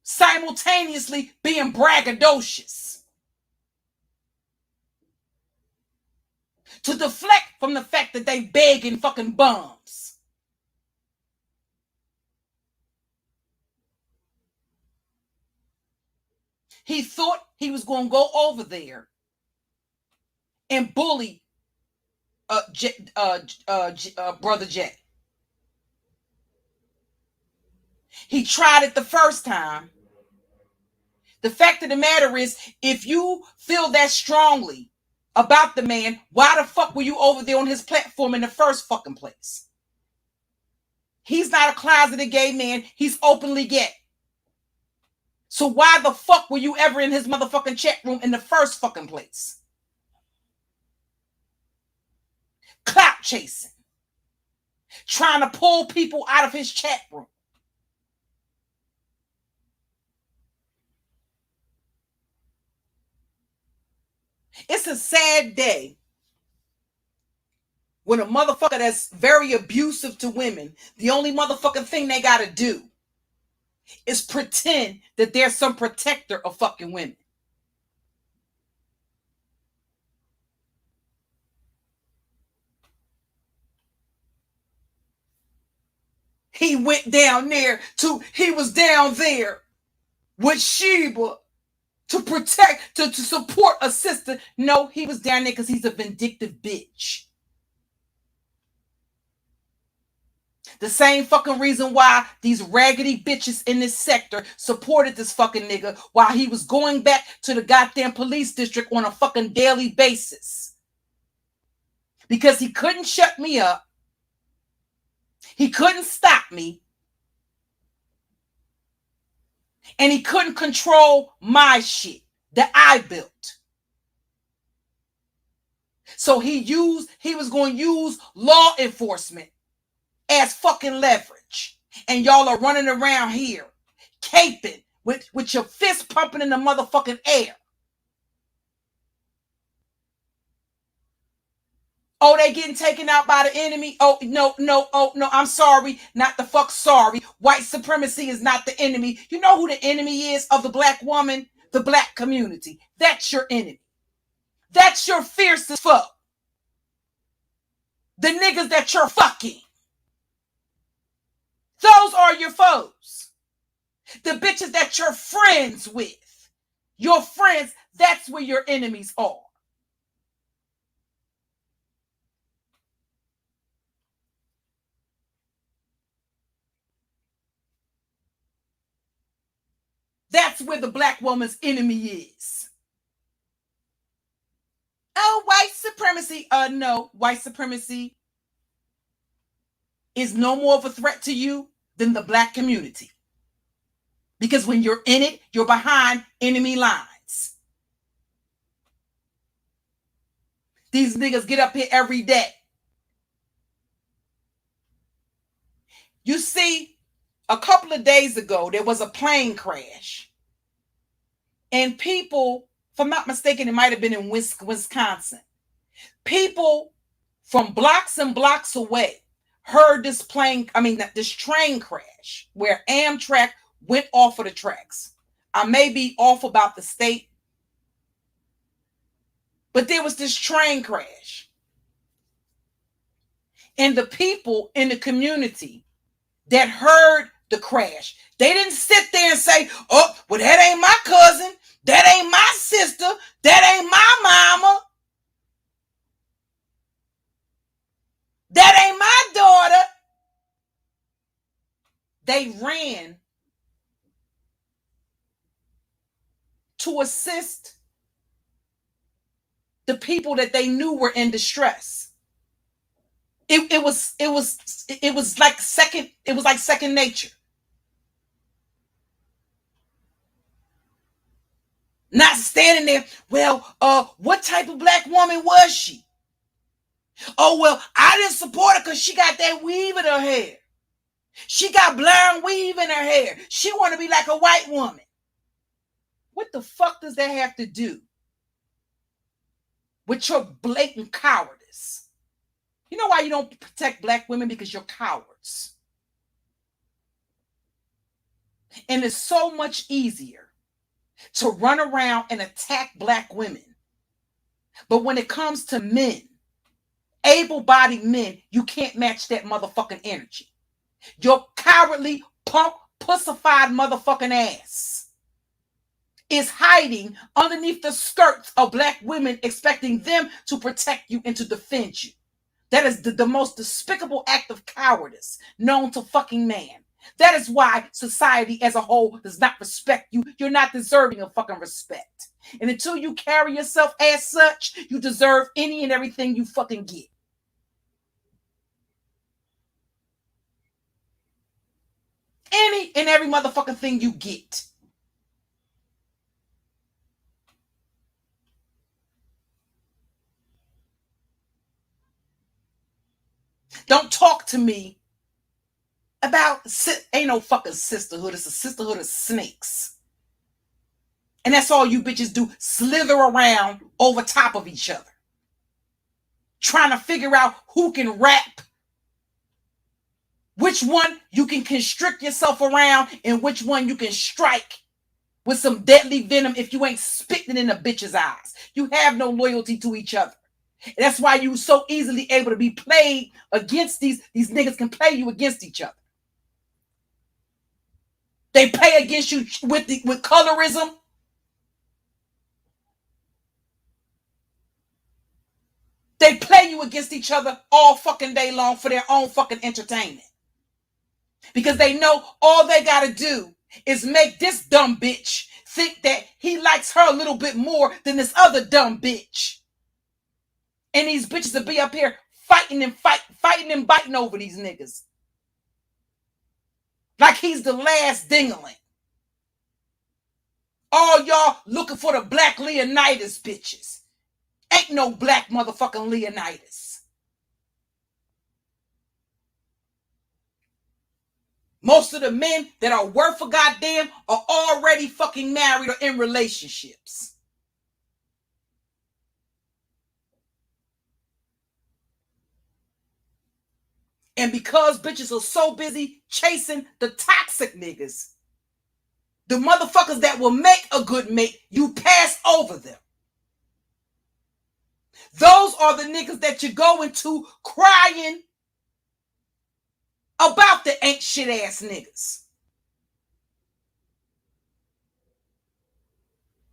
Simultaneously being braggadocious. To deflect from the fact that they begging fucking bums. He thought he was going to go over there and bully Brother Jay. He tried it the first time. The fact of the matter is, if you feel that strongly about the man, why the fuck were you over there on his platform in the first fucking place? He's not a closeted gay man. He's openly gay. So why the fuck were you ever in his motherfucking chat room in the first fucking place? Clout chasing. Trying to pull people out of his chat room. It's a sad day when a motherfucker that's very abusive to women, the only motherfucking thing they gotta do is pretend that there's some protector of fucking women. He went down there he was down there with Sheba to protect, to support a sister. No, he was down there because he's a vindictive bitch. The same fucking reason why these raggedy bitches in this sector supported this fucking nigga while he was going back to the goddamn police district on a fucking daily basis. Because he couldn't shut me up. He couldn't stop me. And he couldn't control my shit that I built. So he was going to use law enforcement as fucking leverage. And y'all are running around here caping with your fist pumping in the motherfucking air. Oh, they getting taken out by the enemy. Oh, no, I'm sorry. Not the fuck sorry. White supremacy is not the enemy. You know who the enemy is of the black woman? The black community. That's your enemy. That's your fiercest foe. The niggas that you're fucking. Those are your foes. The bitches that you're friends with. Your friends, that's where your enemies are. That's where the black woman's enemy is. Oh, white supremacy. No, white supremacy is no more of a threat to you than the black community. Because when you're in it, you're behind enemy lines. These niggas get up here every day. You see, a couple of days ago, there was a plane crash. And people, if I'm not mistaken, it might have been in Wisconsin. People from blocks and blocks away heard this train crash where Amtrak went off of the tracks. I may be off about the state, but there was this train crash. And the people in the community that heard the crash, they didn't sit there and say, oh, well, that ain't my cousin, that ain't my sister, that ain't my mama, that ain't my daughter. They ran to assist the people that they knew were in distress. It was like second nature. Not standing there, well, what type of black woman was she? Oh, well, I didn't support her because she got that weave in her hair. She got blonde weave in her hair. She want to be like a white woman. What the fuck does that have to do with your blatant cowardice? You know why you don't protect black women? Because you're cowards. And it's so much easier to run around and attack black women. But when it comes to men, able-bodied men, you can't match that motherfucking energy. Your cowardly, punk, pussified motherfucking ass is hiding underneath the skirts of black women, expecting them to protect you and to defend you. That is the most despicable act of cowardice known to fucking man. That is why society as a whole does not respect you. You're not deserving of fucking respect. And until you carry yourself as such, you deserve any and everything you fucking get. Any and every motherfucking thing you get. Don't talk to me about, ain't no fucking sisterhood. It's a sisterhood of snakes. And that's all you bitches do, slither around over top of each other. Trying to figure out who can rap, which one you can constrict yourself around, and which one you can strike with some deadly venom if you ain't spitting in a bitch's eyes. You have no loyalty to each other. And that's why you so easily able to be played against these niggas can play you against each other. They play against you with colorism. They play you against each other all fucking day long for their own fucking entertainment. Because they know all they gotta do is make this dumb bitch think that he likes her a little bit more than this other dumb bitch. And these bitches will be up here fighting and biting over these niggas. Like he's the last dingling. All y'all looking for the black Leonidas bitches. Ain't no black motherfucking Leonidas. Most of the men that are worth a goddamn are already fucking married or in relationships. And because bitches are so busy chasing the toxic niggas, the motherfuckers that will make a good mate, you pass over them. Those are the niggas that you go into crying about the ain't shit ass niggas.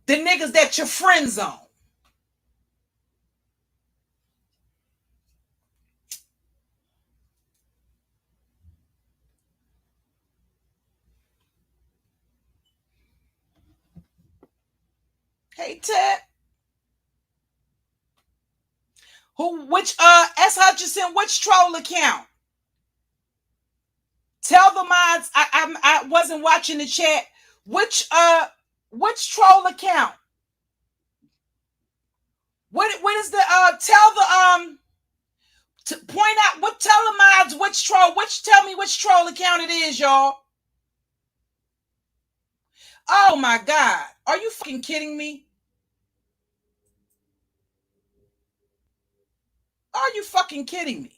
The niggas that your friends on. Hey Ted. S. Hutchinson, which troll account? Tell the mods I wasn't watching the chat. Which troll account? What is the point out tell the mods tell me which troll account it is, y'all. Oh my god. Are you fucking kidding me? Are you fucking kidding me?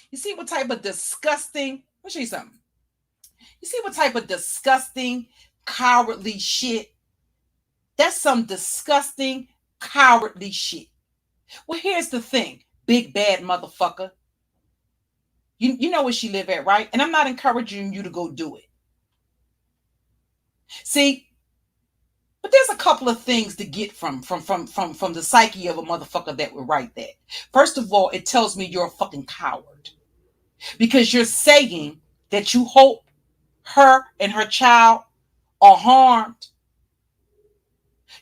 You see what type of disgusting, let me show you something. You see what type of disgusting, cowardly shit? That's some disgusting, cowardly shit. Well, here's the thing, big bad motherfucker. You know where she live at, right? And I'm not encouraging you to go do it. See, but there's a couple of things to get from the psyche of a motherfucker that would write that. First of all, it tells me you're a fucking coward. Because you're saying that you hope her and her child are harmed.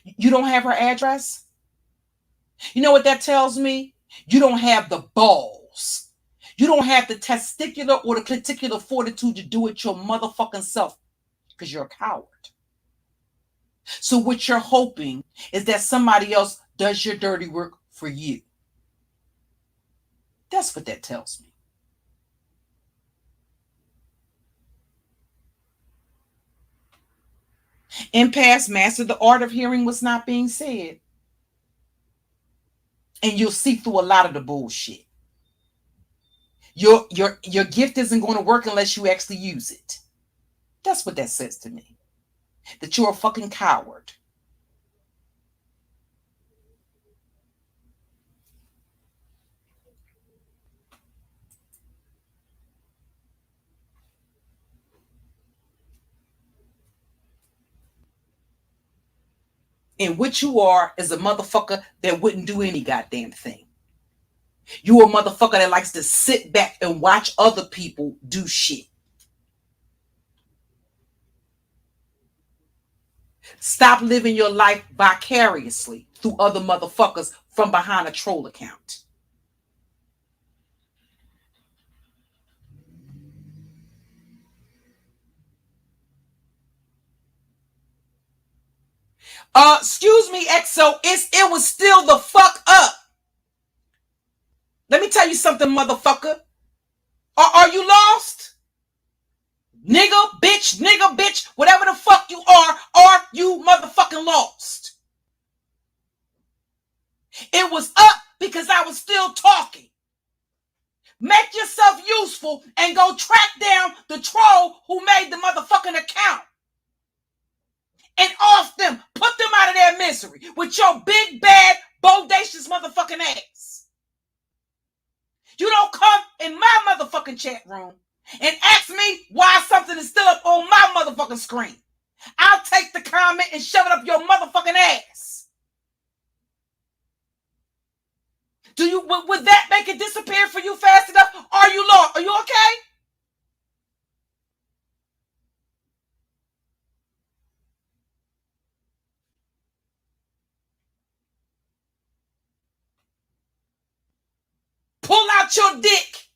You don't have her address? You know what that tells me? You don't have the balls. You don't have the testicular or the cliticular fortitude to do it your motherfucking self because you're a coward. So what you're hoping is that somebody else does your dirty work for you. That's what that tells me. Empaths master the art of hearing what's not being said. And you'll see through a lot of the bullshit. Your gift isn't going to work unless you actually use it. That's what that says to me. That you're a fucking coward. And what you are is a motherfucker that wouldn't do any goddamn thing. You a motherfucker that likes to sit back and watch other people do shit. Stop living your life vicariously through other motherfuckers from behind a troll account. Excuse me, EXO. It was still the fuck up. Let me tell you something, motherfucker. Are you lost? Nigga, bitch, whatever the fuck you are you motherfucking lost? It was up because I was still talking. Make yourself useful and go track down the troll who made the motherfucking account. And off them. Put them out of their misery with your big, bad, bodacious motherfucking ass. You don't come in my motherfucking chat room and ask me why something is still up on my motherfucking screen. I'll take the comment and shove it up your motherfucking ass. Would that make it disappear for you fast enough? Are you lost? Are you okay? Pull out your dick.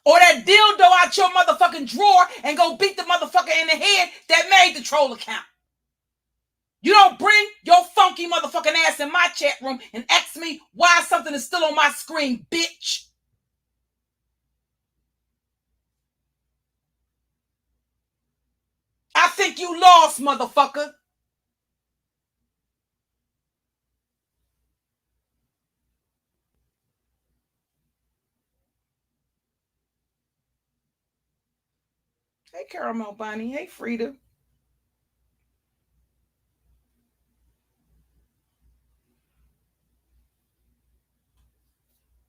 Or that dildo out your motherfucking drawer and go beat the motherfucker in the head that made the troll account. You don't bring your funky motherfucking ass in my chat room and ask me why something is still on my screen, bitch. I think you lost, motherfucker. Hey, Caramel Bunny. Hey, Frida.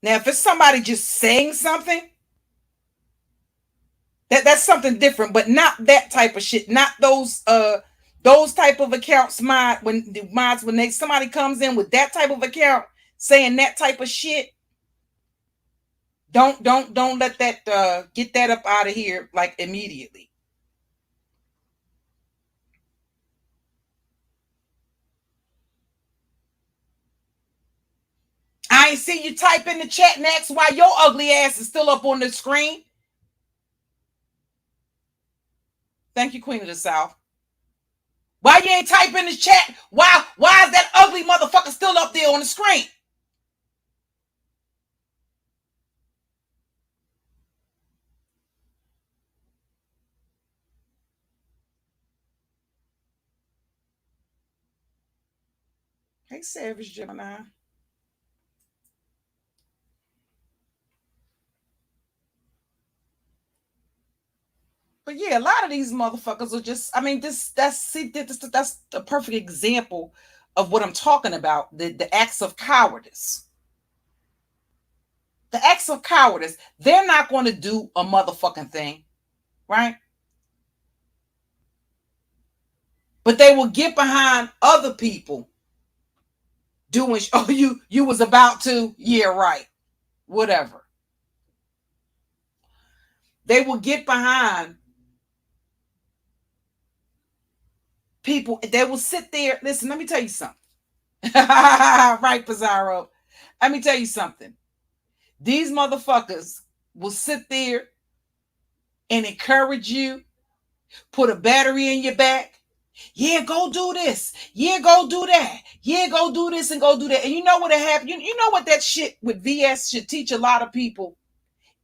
Now, if it's somebody just saying something, that's something different, but not that type of shit. Not those type of accounts. When somebody comes in with that type of account saying that type of shit, don't let that get that up out of here like immediately. I ain't see you type in the chat and ask why your ugly ass is still up on the screen. Thank you, Queen of the South. Why you ain't type in the chat? Why is that ugly motherfucker still up there on the screen? Hey, Savage Gemini. But yeah, a lot of these motherfuckers are just, I mean, that's the perfect example of what I'm talking about. The acts of cowardice. The acts of cowardice. They're not going to do a motherfucking thing, right? But they will get behind other people doing, oh, you was about to, yeah, right. Whatever. They will get behind people. They will sit there. Listen, let me tell you something. Right, Pizarro. Let me tell you something. These motherfuckers will sit there and encourage you, put a battery in your back. Yeah, go do this. Yeah, go do that. Yeah, go do this and go do that. And you know what happened? You know what that shit with VS should teach a lot of people?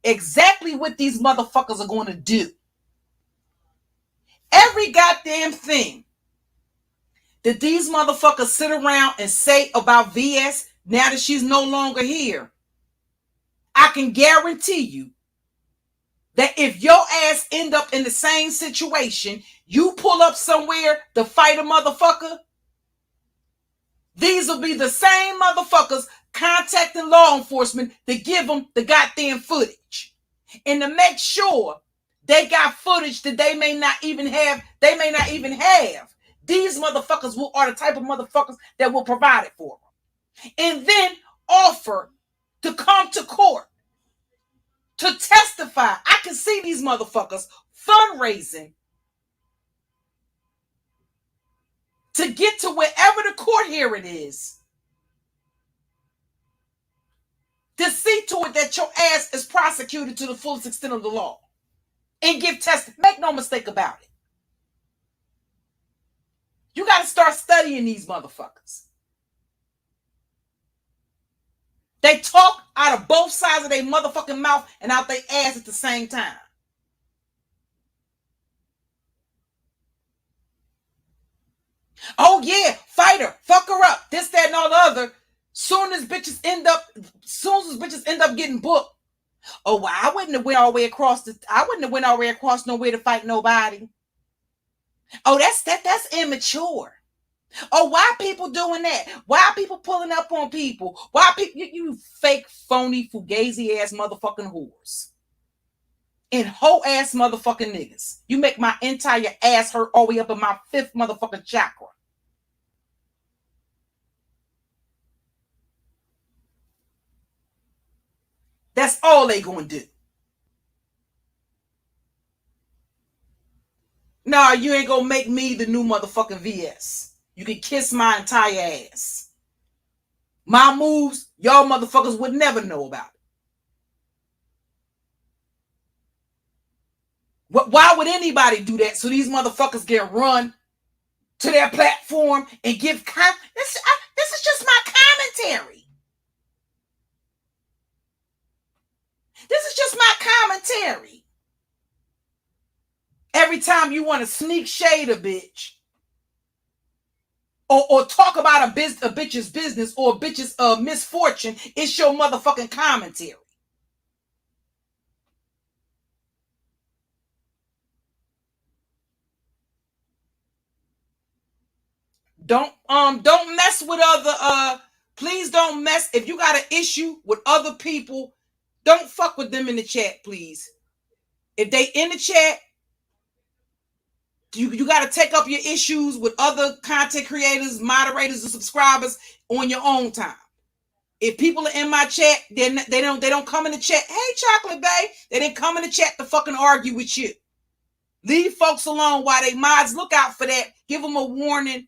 Exactly what these motherfuckers are going to do. Every goddamn thing that these motherfuckers sit around and say about VS now that she's no longer here, I can guarantee you that if your ass end up in the same situation, you pull up somewhere to fight a motherfucker, these will be the same motherfuckers contacting law enforcement to give them the goddamn footage and to make sure they got footage that they may not even have. These motherfuckers are the type of motherfuckers that will provide it for them and then offer to come to court to testify. I can see these motherfuckers fundraising to get to wherever the court hearing is to see to it that your ass is prosecuted to the fullest extent of the law and give testimony. Make no mistake about it. You got to start studying these motherfuckers. They talk out of both sides of their motherfucking mouth and out their ass at the same time. Oh yeah, fight her, fuck her up, this, that, and all the other. Soon as bitches end up getting booked. Oh, well, I wouldn't have went all the way across nowhere to fight nobody. Oh, that's immature. Oh, why people doing that? Why people pulling up on people? Why people you fake, phony, fugazi ass motherfucking whores and hoe ass motherfucking niggas? You make my entire ass hurt all the way up in my fifth motherfucking chakra. That's all they gonna do. Nah, you ain't gonna make me the new motherfucking VS. You can kiss my entire ass. My moves, y'all motherfuckers would never know about it. Why would anybody do that? So these motherfuckers get run to their platform and give this is just my commentary. This is just my commentary. Every time you want to sneak shade a bitch or talk about a bitch's business or a bitch's misfortune, it's your motherfucking commentary. Don't mess with other please don't mess. If you got an issue with other people, don't fuck with them in the chat, please. If they in the chat, you got to take up your issues with other content creators, moderators, and subscribers on your own time. If people are in my chat, they don't come in the chat. Hey, Chocolate Bay, they didn't come in the chat to fucking argue with you. Leave folks alone while they mods. Look out for that. Give them a warning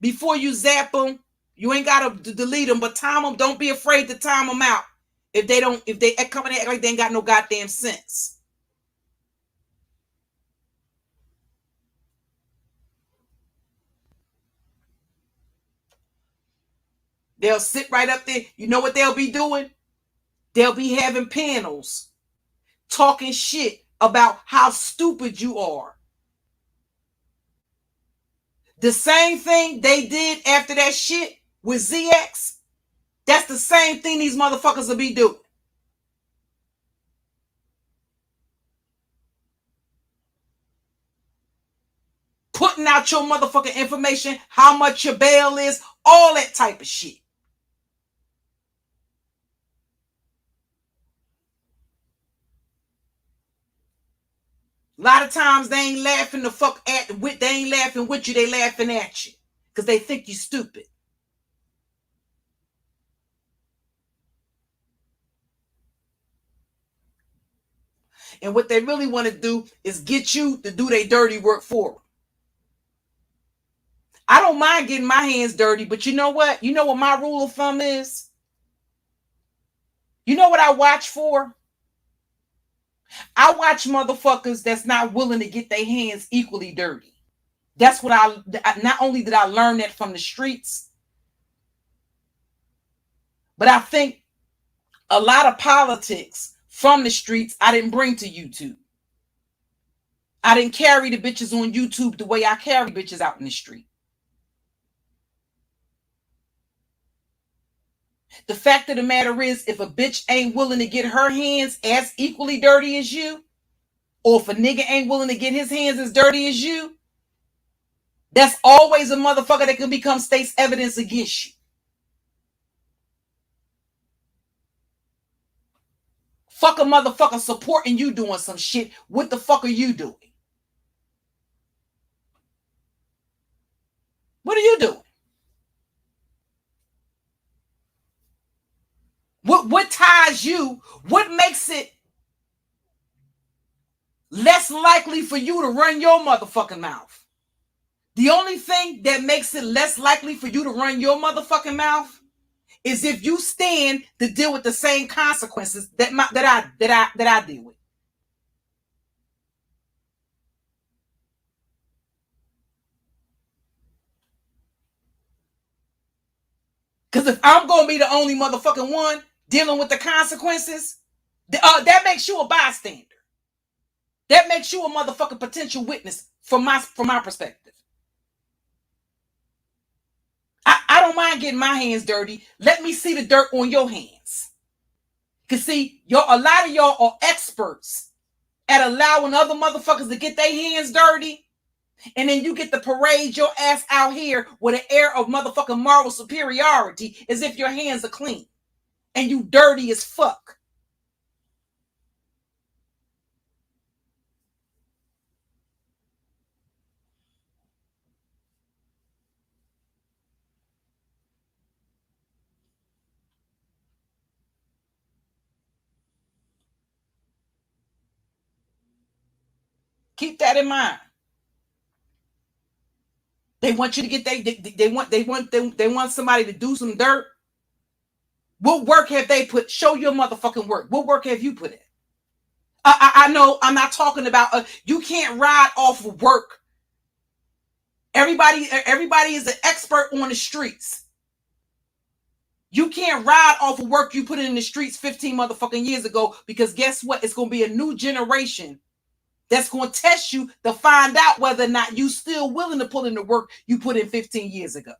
before you zap them. You ain't got to delete them, but time them. Don't be afraid to time them out. If they come in and act like they ain't got no goddamn sense. They'll sit right up there. You know what they'll be doing? They'll be having panels talking shit about how stupid you are. The same thing they did after that shit with ZX, that's the same thing these motherfuckers will be doing. Putting out your motherfucking information, how much your bail is, all that type of shit. A lot of times they ain't laughing the fuck at with, they ain't laughing with you, they laughing at you. Because they think you stupid. And what they really want to do is get you to do their dirty work for them. I don't mind getting my hands dirty, but you know what? You know what my rule of thumb is? You know what I watch for? I watch motherfuckers that's not willing to get their hands equally dirty. That's what not only did I learn that from the streets, but I think a lot of politics from the streets I didn't bring to YouTube. I didn't carry the bitches on YouTube the way I carry bitches out in the street. The fact of the matter is, if a bitch ain't willing to get her hands as equally dirty as you, or if a nigga ain't willing to get his hands as dirty as you, that's always a motherfucker that can become state's evidence against you. Fuck a motherfucker supporting you doing some shit. What the fuck are you doing? What are you doing? What ties you? What makes it less likely for you to run your motherfucking mouth? The only thing that makes it less likely for you to run your motherfucking mouth is if you stand to deal with the same consequences that I deal with. Because if I'm gonna be the only motherfucking one dealing with the consequences, that makes you a bystander. That makes you a motherfucking potential witness from my perspective. I don't mind getting my hands dirty. Let me see the dirt on your hands. Cause see, a lot of y'all are experts at allowing other motherfuckers to get their hands dirty, and then you get to parade your ass out here with an air of motherfucking moral superiority as if your hands are clean and you dirty as fuck. Keep that in mind. They want you to get they want somebody to do some dirt. What work have they put? Show your motherfucking work. What work have you put in? I know I'm not talking about you can't ride off of work. Everybody is an expert on the streets. You can't ride off of work you put in the streets 15 motherfucking years ago, because guess what? It's going to be a new generation that's going to test you to find out whether or not you still willing to put in the work you put in 15 years ago.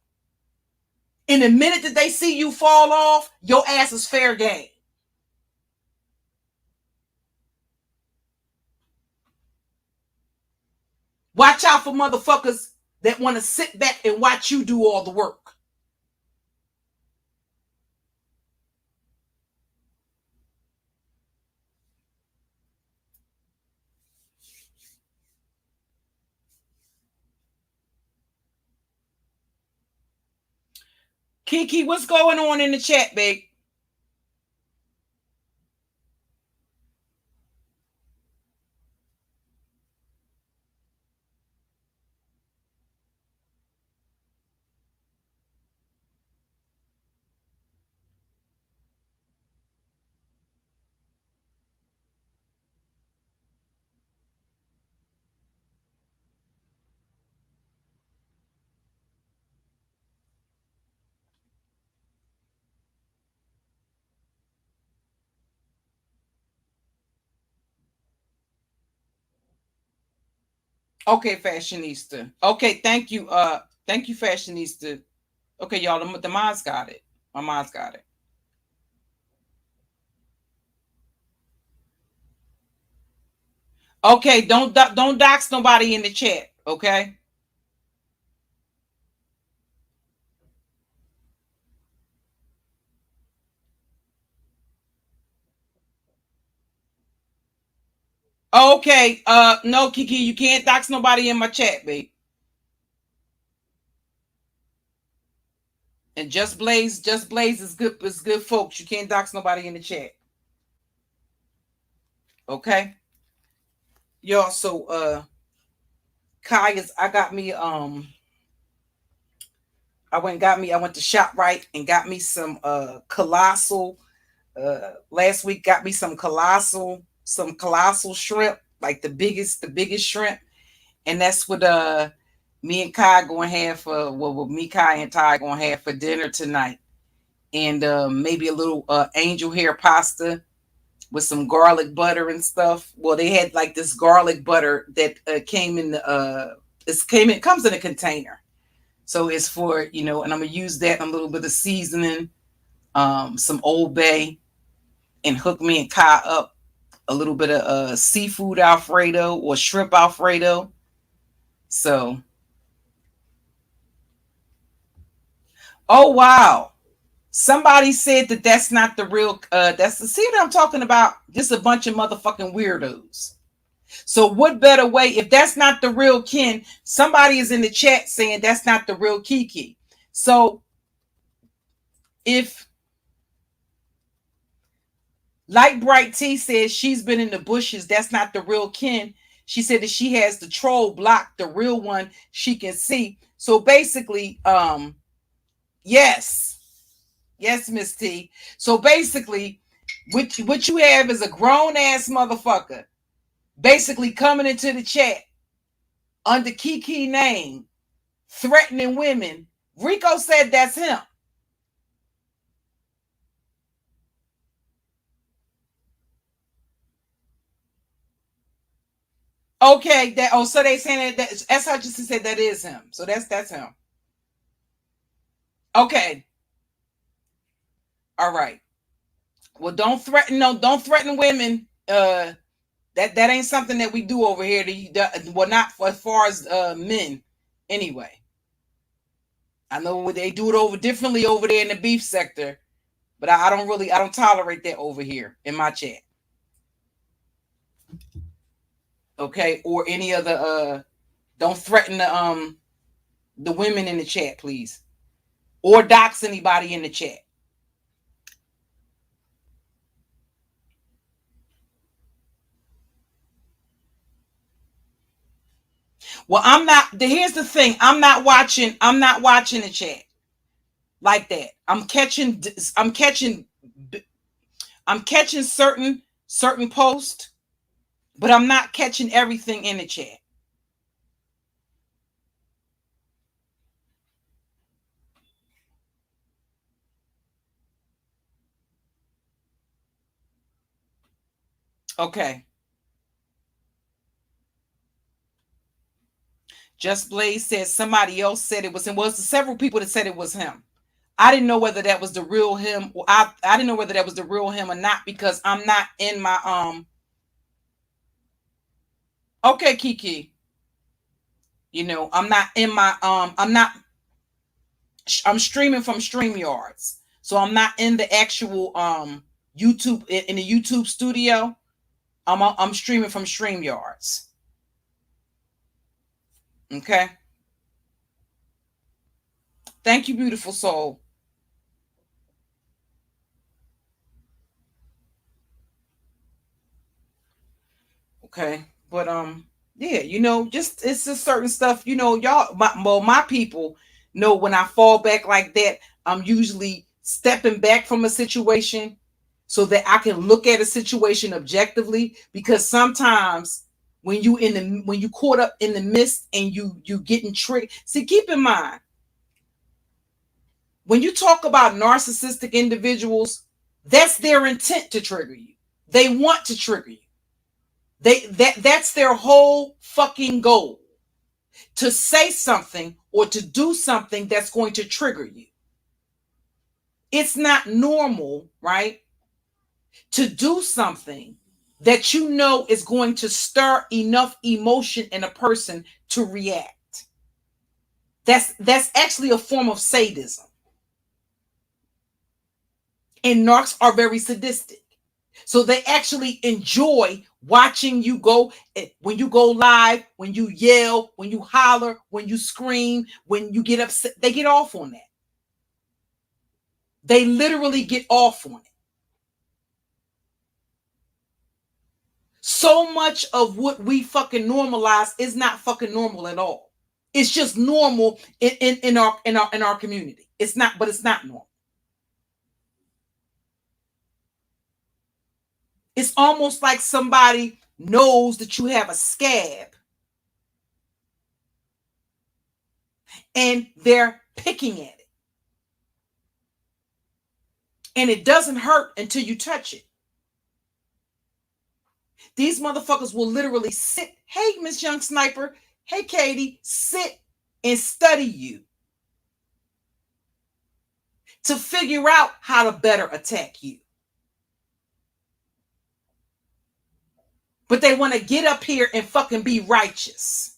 In the minute that they see you fall off, your ass is fair game. Watch out for motherfuckers that want to sit back and watch you do all the work. Kiki, what's going on in the chat, babe? Okay, fashionista. Okay, thank you. Thank you, fashionista. Okay, y'all, the mom's got it. My mom's got it. Okay, don't dox nobody in the chat. Okay. Okay. No, Kiki, you can't dox nobody in my chat, babe. And Just Blaze is good folks. You can't dox nobody in the chat. Okay. Y'all, so Kaya's I got me I went to ShopRite and got me some colossal last week got me some colossal shrimp, like the biggest shrimp. And that's what me and Kai gonna have for what me, Kai and Ty gonna have for dinner tonight. And maybe a little angel hair pasta with some garlic butter and stuff. Well, they had like this garlic butter that came in the it comes in a container. So it's for, and I'm gonna use that and a little bit of seasoning, some Old Bay, and hook me and Kai up a little bit of seafood Alfredo or shrimp Alfredo. So, oh wow, somebody said that that's not the real. That's the see what I'm talking about. Just a bunch of motherfucking weirdos. So what better way if that's not the real Ken? Somebody is in the chat saying that's not the real Kiki. So if Light Bright T says she's been in the bushes, that's not the real Ken. She said that she has the troll blocked, the real one she can see. So basically, yes, Miss T. So basically, what you have is a grown ass motherfucker basically coming into the chat under Kiki name, threatening women. Rico said that's him. Okay, so they saying that S. Hutchinson said that is him. So that's him. Okay. All right. Well, don't threaten women. That ain't something that we do over here. Well, not for, as far as men, anyway. I know they do it over differently over there in the beef sector, but I don't tolerate that over here in my chat. Okay, or any other don't threaten the women in the chat, please, or dox anybody in the chat. Well, I'm not. Here's the thing. I'm not watching the chat like that. I'm catching certain posts, but I'm not catching everything in the chat. Okay. Just Blaze says somebody else said it was him. Well, it's several people that said it was him. I didn't know whether that was the real him. Or I didn't know whether that was the real him or not because I'm not in my Okay, Kiki. I'm not in my I'm streaming from StreamYards. So I'm not in the actual YouTube in the YouTube studio. I'm streaming from StreamYards. Okay. Thank you, beautiful soul. Okay. But yeah, just it's just certain stuff, y'all my people know when I fall back like that, I'm usually stepping back from a situation so that I can look at a situation objectively because sometimes when you caught up in the mist and you getting tricked. See, keep in mind when you talk about narcissistic individuals, that's their intent to trigger you. They want to trigger you. That's their whole fucking goal. to say something or to do something that's going to trigger you. It's not normal, right, to do something that you know is going to stir enough emotion in a person to react. That's actually a form of sadism. And narcs are very sadistic. So they actually enjoy watching you go, when you go live, when you yell, when you holler, when you scream, when you get upset. They get off on that. They literally get off on it. So much of what we fucking normalize is not fucking normal at all. It's just normal in our community. It's not, but it's not normal. It's almost like somebody knows that you have a scab and they're picking at it. And it doesn't hurt until you touch it. These motherfuckers will literally sit. Hey, Miss Young Sniper. Hey, Katie. Sit and study you to figure out how to better attack you. But they want to get up here and fucking be righteous.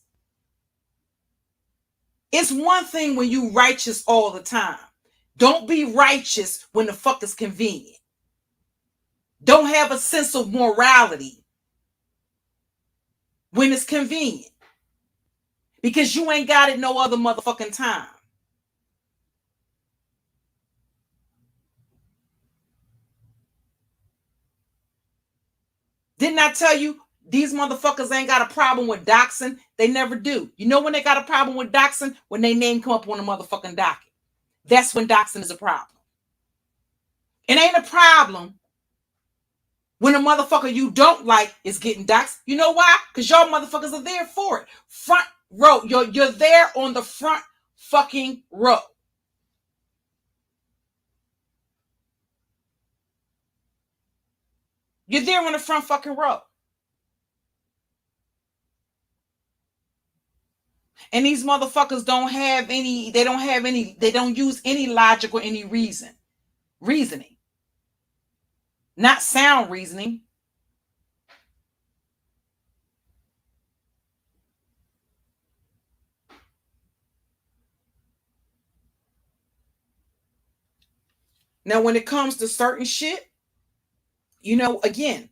It's one thing when you righteous all the time. Don't be righteous when the fuck is convenient. Don't have a sense of morality when it's convenient. Because you ain't got it no other motherfucking time. Didn't I tell you these motherfuckers ain't got a problem with doxing? They never do. You know when they got a problem with doxing? When they name come up on the motherfucking docket. That's when doxing is a problem. It ain't a problem when a motherfucker you don't like is getting doxed. You know why? Because y'all motherfuckers are there for it. Front row. You're there on the front fucking row. You're there on the front fucking row. And these motherfuckers don't use any logic or any reasoning. Not sound reasoning. Now, when it comes to certain shit, again,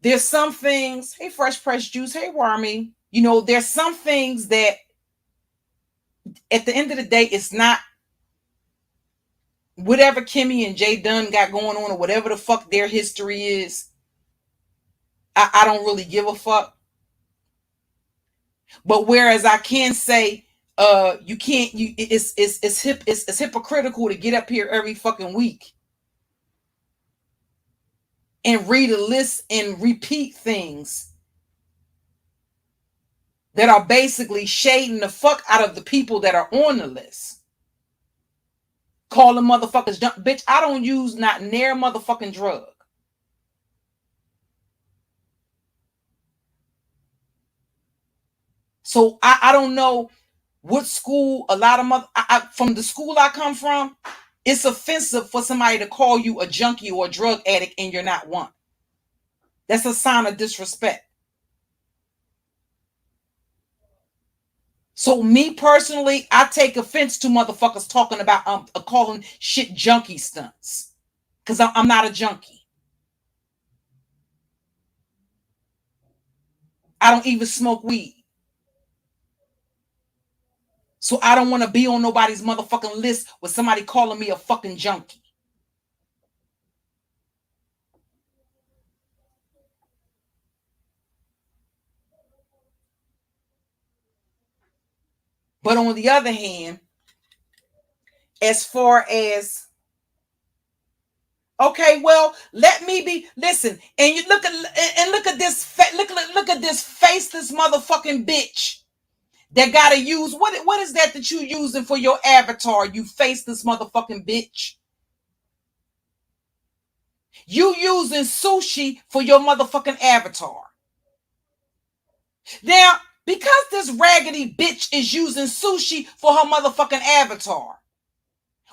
there's some things, hey, Fresh Press Juice, hey, Warmy, there's some things that at the end of the day, it's not whatever Kimmy and Jay Dunn got going on or whatever the fuck their history is. I don't really give a fuck. But whereas I can say, it's hypocritical to get up here every fucking week and read a list and repeat things that are basically shading the fuck out of the people that are on the list. Calling motherfuckers junk. Bitch, I don't use not near motherfucking drug. So I don't know what school a lot of from the school I come from, it's offensive for somebody to call you a junkie or a drug addict and you're not one. That's a sign of disrespect. So me personally, I take offense to motherfuckers talking about calling shit junkie stunts. Because I'm not a junkie. I don't even smoke weed. So I don't want to be on nobody's motherfucking list with somebody calling me a fucking junkie. But on the other hand, as far as, okay, well, let me be, listen, and you look at this, look at this faceless motherfucking bitch that gotta use, what is that you using for your avatar, you faceless motherfucking bitch? You using sushi for your motherfucking avatar. Now, Because this raggedy bitch is using sushi for her motherfucking avatar.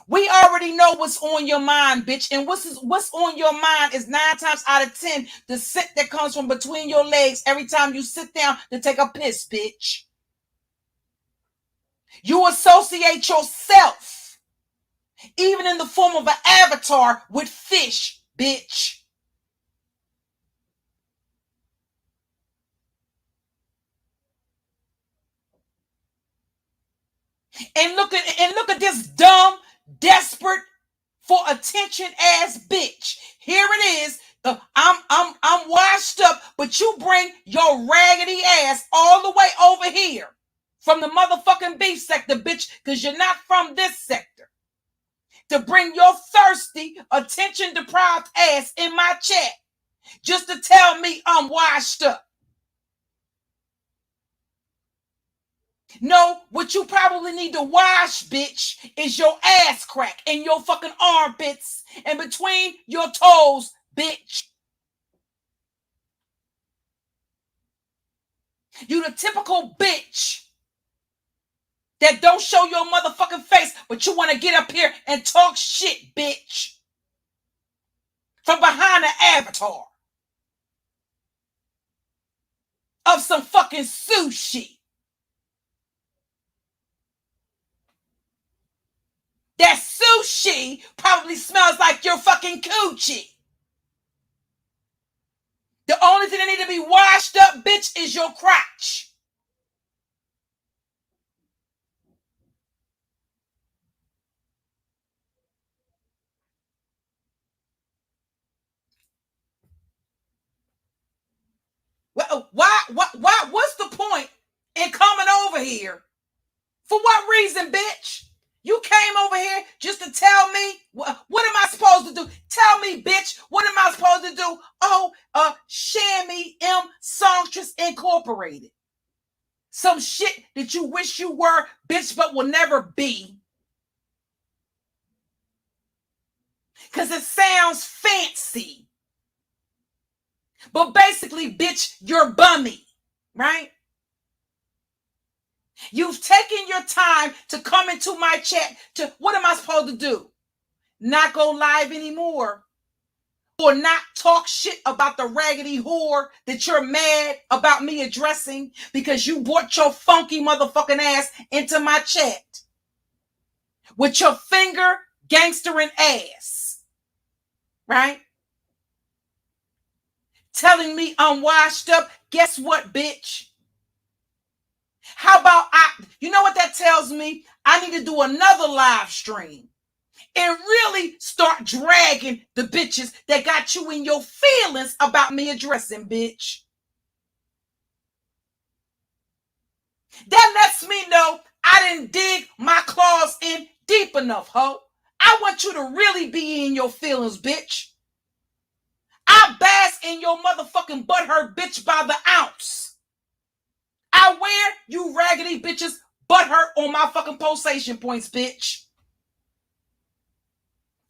We already know what's on your mind, bitch. And what's on your mind is 9 times out of 10 the scent that comes from between your legs every time you sit down to take a piss, bitch. You associate yourself, even in the form of an avatar, with fish, bitch. And look at this dumb, desperate for attention ass bitch. Here it is. I'm washed up, but you bring your raggedy ass all the way over here from the motherfucking beef sector, bitch, because you're not from this sector. To bring your thirsty, attention deprived ass in my chat just to tell me I'm washed up. No, what you probably need to wash, bitch, is your ass crack and your fucking armpits and between your toes, bitch. You the typical bitch that don't show your motherfucking face, but you want to get up here and talk shit, bitch. From behind the avatar of some fucking sushi. That sushi probably smells like your fucking coochie. The only thing that need to be washed up, bitch, is your crotch. What's the point in coming over here? For what reason, bitch? You came over here just to tell me, what am I supposed to do? Tell me, bitch, what am I supposed to do? Oh, Shammy M Songstress Incorporated. Some shit that you wish you were, bitch, but will never be. Because it sounds fancy. But basically, bitch, you're bummy, right? You've taken your time to come into my chat to, what am I supposed to do? Not go live anymore? Or not talk shit about the raggedy whore that you're mad about me addressing because you brought your funky motherfucking ass into my chat with your finger gangstering ass, right? Telling me I'm washed up. Guess what, bitch? How about you know what that tells me? I need to do another live stream and really start dragging the bitches that got you in your feelings about me addressing, bitch. That lets me know I didn't dig my claws in deep enough, ho. I want you to really be in your feelings, bitch. I bask in your motherfucking butthurt, bitch, by the ounce. I wear you raggedy bitches butthurt on my fucking pulsation points, bitch.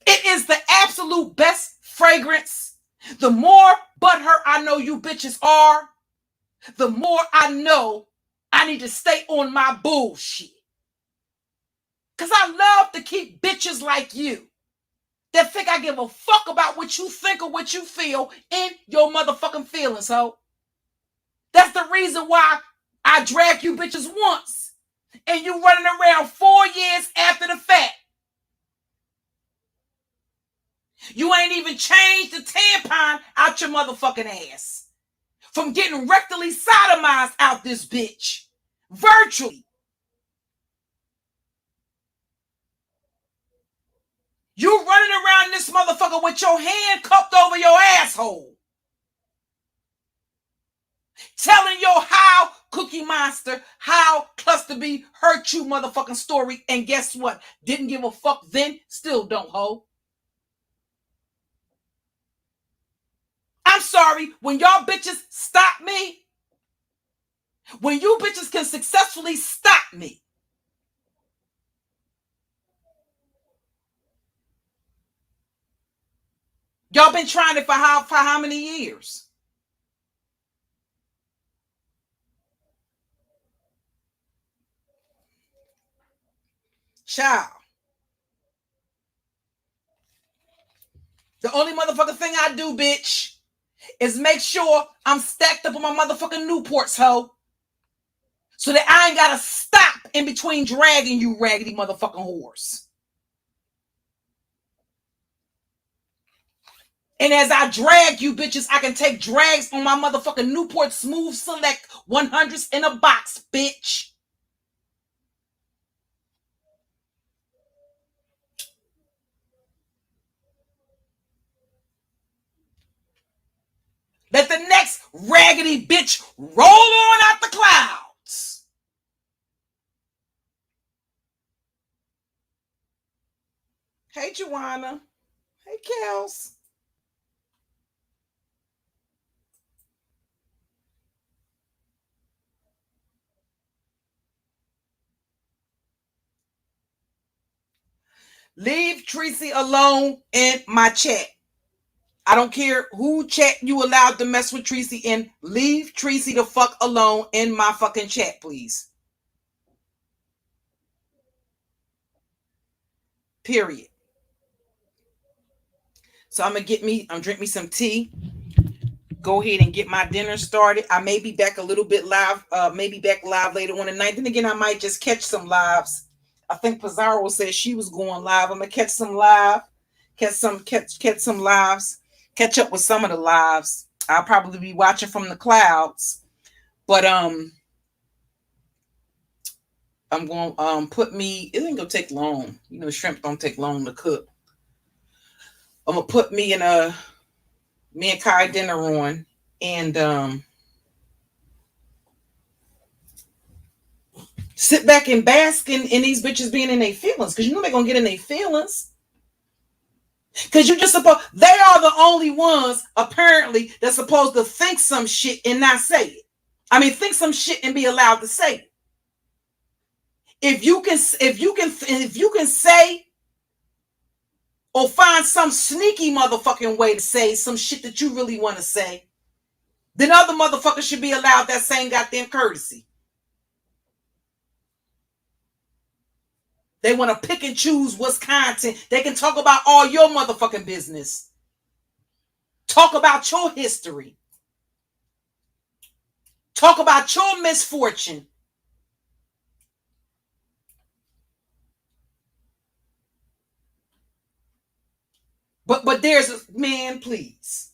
It is the absolute best fragrance. The more butthurt I know you bitches are, the more I know I need to stay on my bullshit. Because I love to keep bitches like you that think I give a fuck about what you think or what you feel in your motherfucking feelings, ho. That's the reason why I drag you bitches once and you running around 4 years after the fact. You ain't even changed the tampon out your motherfucking ass from getting rectally sodomized out this bitch virtually. You running around this motherfucker with your hand cupped over your asshole. Telling your how Cookie Monster, how Cluster B hurt you motherfucking story. And guess what? Didn't give a fuck then, still don't, ho. I'm sorry, when y'all bitches stop me, when you bitches can successfully stop me, y'all been trying it for how many years? Child. The only motherfucking thing I do, bitch, is make sure I'm stacked up on my motherfucking Newports, hoe. So that I ain't gotta stop in between dragging you raggedy motherfucking whores. And as I drag you bitches, I can take drags on my motherfucking Newport Smooth Select 100s in a box, bitch. Let the next raggedy bitch roll on out the clouds. Hey, Joanna. Hey, Kels. Leave Tracy alone in my chat. I don't care who chat you allowed to mess with Tracy in. Leave Tracy the fuck alone in my fucking chat, please. Period. So I'm drink me some tea. Go ahead and get my dinner started. I may be back a little bit live, maybe back live later on tonight. Then again, I might just catch some lives. I think Pizarro said she was going live. I'm gonna catch some live, catch some lives, catch up with some of the lives. I'll probably be watching from the clouds, but I'm gonna put me. It ain't gonna take long. You know, shrimp don't take long to cook. I'm gonna put me and Kai dinner on, and sit back and bask in these bitches being in their feelings, because you know they're gonna get in their feelings. Because you just supposed they are the only ones apparently that's supposed to think some shit and not say it. I mean, think some shit and be allowed to say it. If you can say or find some sneaky motherfucking way to say some shit that you really want to say, then other motherfuckers should be allowed that same goddamn courtesy. They want to pick and choose what's content. They can talk about all your motherfucking business. Talk about your history. Talk about your misfortune. But there's a man, please.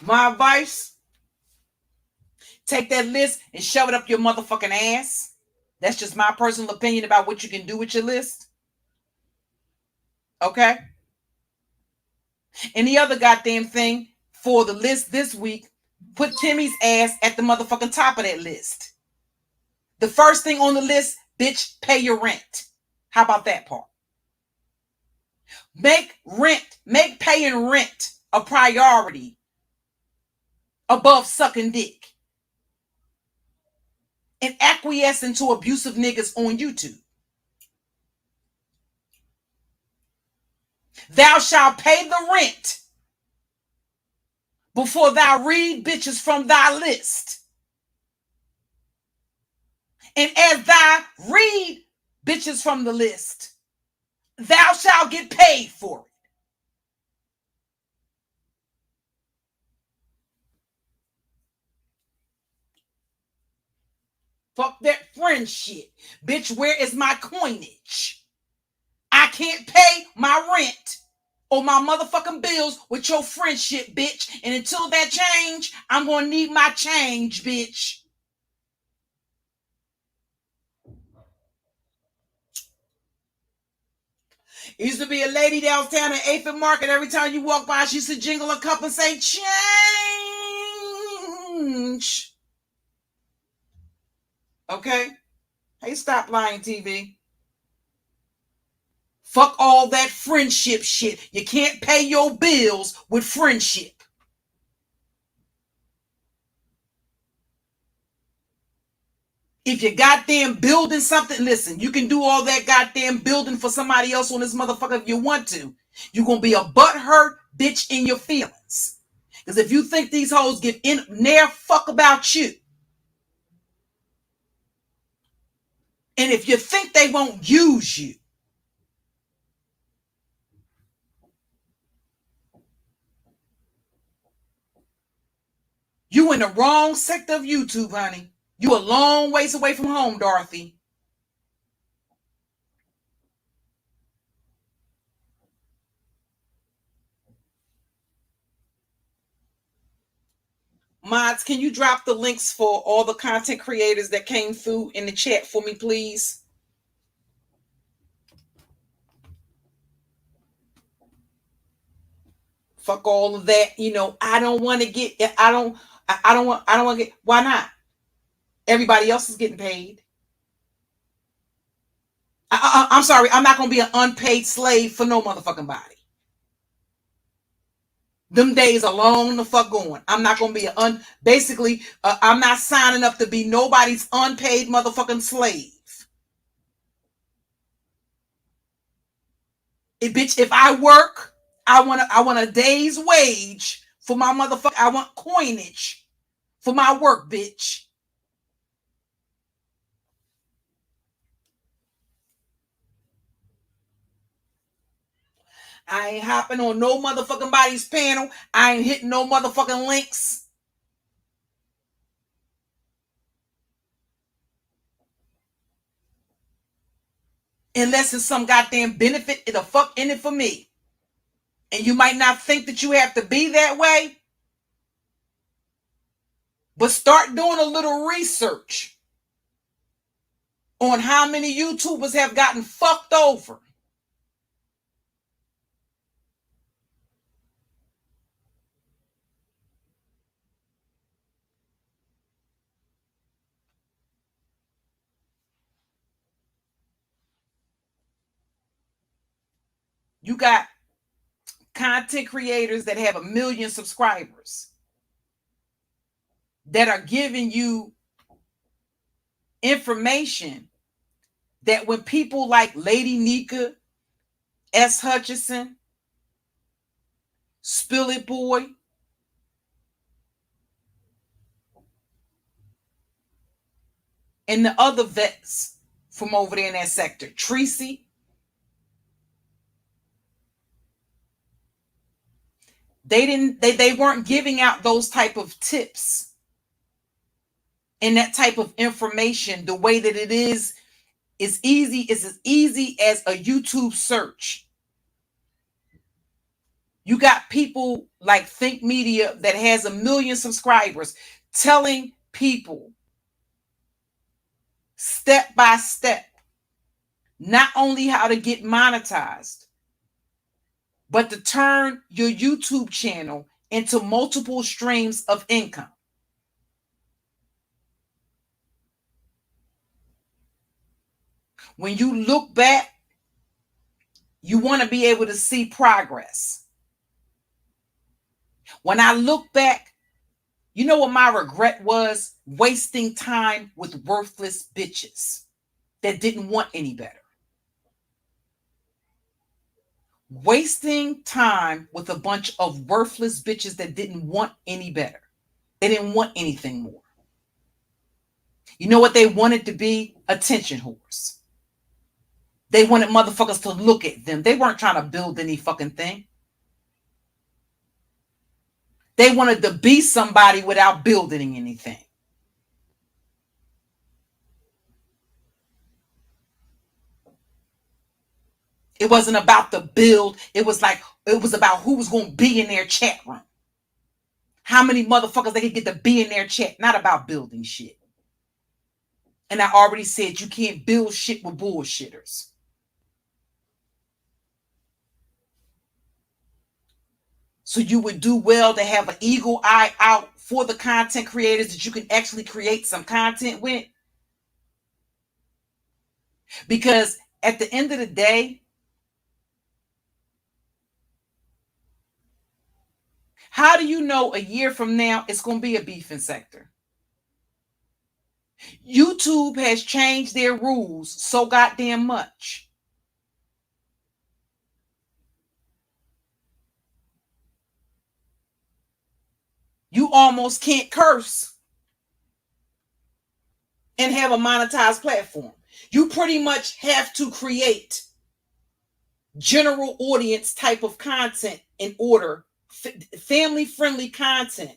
My advice, take that list and shove it up your motherfucking ass. That's just my personal opinion about what you can do with your list. Okay? And the other goddamn thing for the list this week, put Timmy's ass at the motherfucking top of that list. The first thing on the list, bitch, pay your rent. How about that part? Make paying rent a priority above sucking dick and acquiescing to abusive niggas on YouTube. Thou shalt pay the rent before thou read bitches from thy list. And as thou read bitches from the list, thou shalt get paid for it. Fuck that friend shit. Bitch, where is my coinage? I can't pay my rent or my motherfucking bills with your friendship, bitch. And until that change, I'm going to need my change, bitch. It used to be a lady downtown at 8th and Market. Every time you walk by, she used to jingle a cup and say, change. Okay? Hey, stop lying, TV. Fuck all that friendship shit. You can't pay your bills with friendship. If you goddamn building something, listen, you can do all that goddamn building for somebody else on this motherfucker if you want to. You're going to be a butthurt bitch in your feelings. Because if you think these hoes give in near fuck about you, And if you think they won't use you, you in the wrong sector of YouTube, honey. You a long ways away from home, Dorothy. Mods, can you drop the links for all the content creators that came through in the chat for me, please? Fuck all of that. You know, I don't want to get. I don't want to get. Why not? Everybody else is getting paid. I'm sorry. I'm not gonna be an unpaid slave for no motherfucking body. Them days are long the fuck going. I'm not gonna be basically. I'm not signing up to be nobody's unpaid motherfucking slave. Bitch, if I work, I want a day's wage for my motherfucker. I want coinage for my work, bitch. I ain't hopping on no motherfucking body's panel. I ain't hitting no motherfucking links. Unless it's some goddamn benefit, it'll fuck in it for me. And you might not think that you have to be that way, but start doing a little research on how many YouTubers have gotten fucked over. You got content creators that have 1 million subscribers that are giving you information that when people like Lady Nika, S. Hutchison, Spill It Boy, and the other vets from over there in that sector, Tracy, they weren't giving out those type of tips and that type of information the way that it is as easy as a YouTube search. You got people like Think Media that has 1 million subscribers telling people step by step not only how to get monetized, but to turn your YouTube channel into multiple streams of income. When you look back, you want to be able to see progress. When I look back, you know what my regret was? Wasting time with worthless bitches that didn't want any better. Wasting time with a bunch of worthless bitches that didn't want any better. They didn't want anything more. You know what they wanted to be? Attention whores. They wanted motherfuckers to look at them. They weren't trying to build any fucking thing. They wanted to be somebody without building anything. It wasn't about the build. It was about who was going to be in their chat room. How many motherfuckers they could get to be in their chat. Not about building shit. And I already said you can't build shit with bullshitters. So you would do well to have an eagle eye out for the content creators that you can actually create some content with. Because at the end of the day, how do you know a year from now it's going to be a beefing sector? YouTube has changed their rules so goddamn much. You almost can't curse and have a monetized platform. You pretty much have to create general audience type of content in order, family friendly content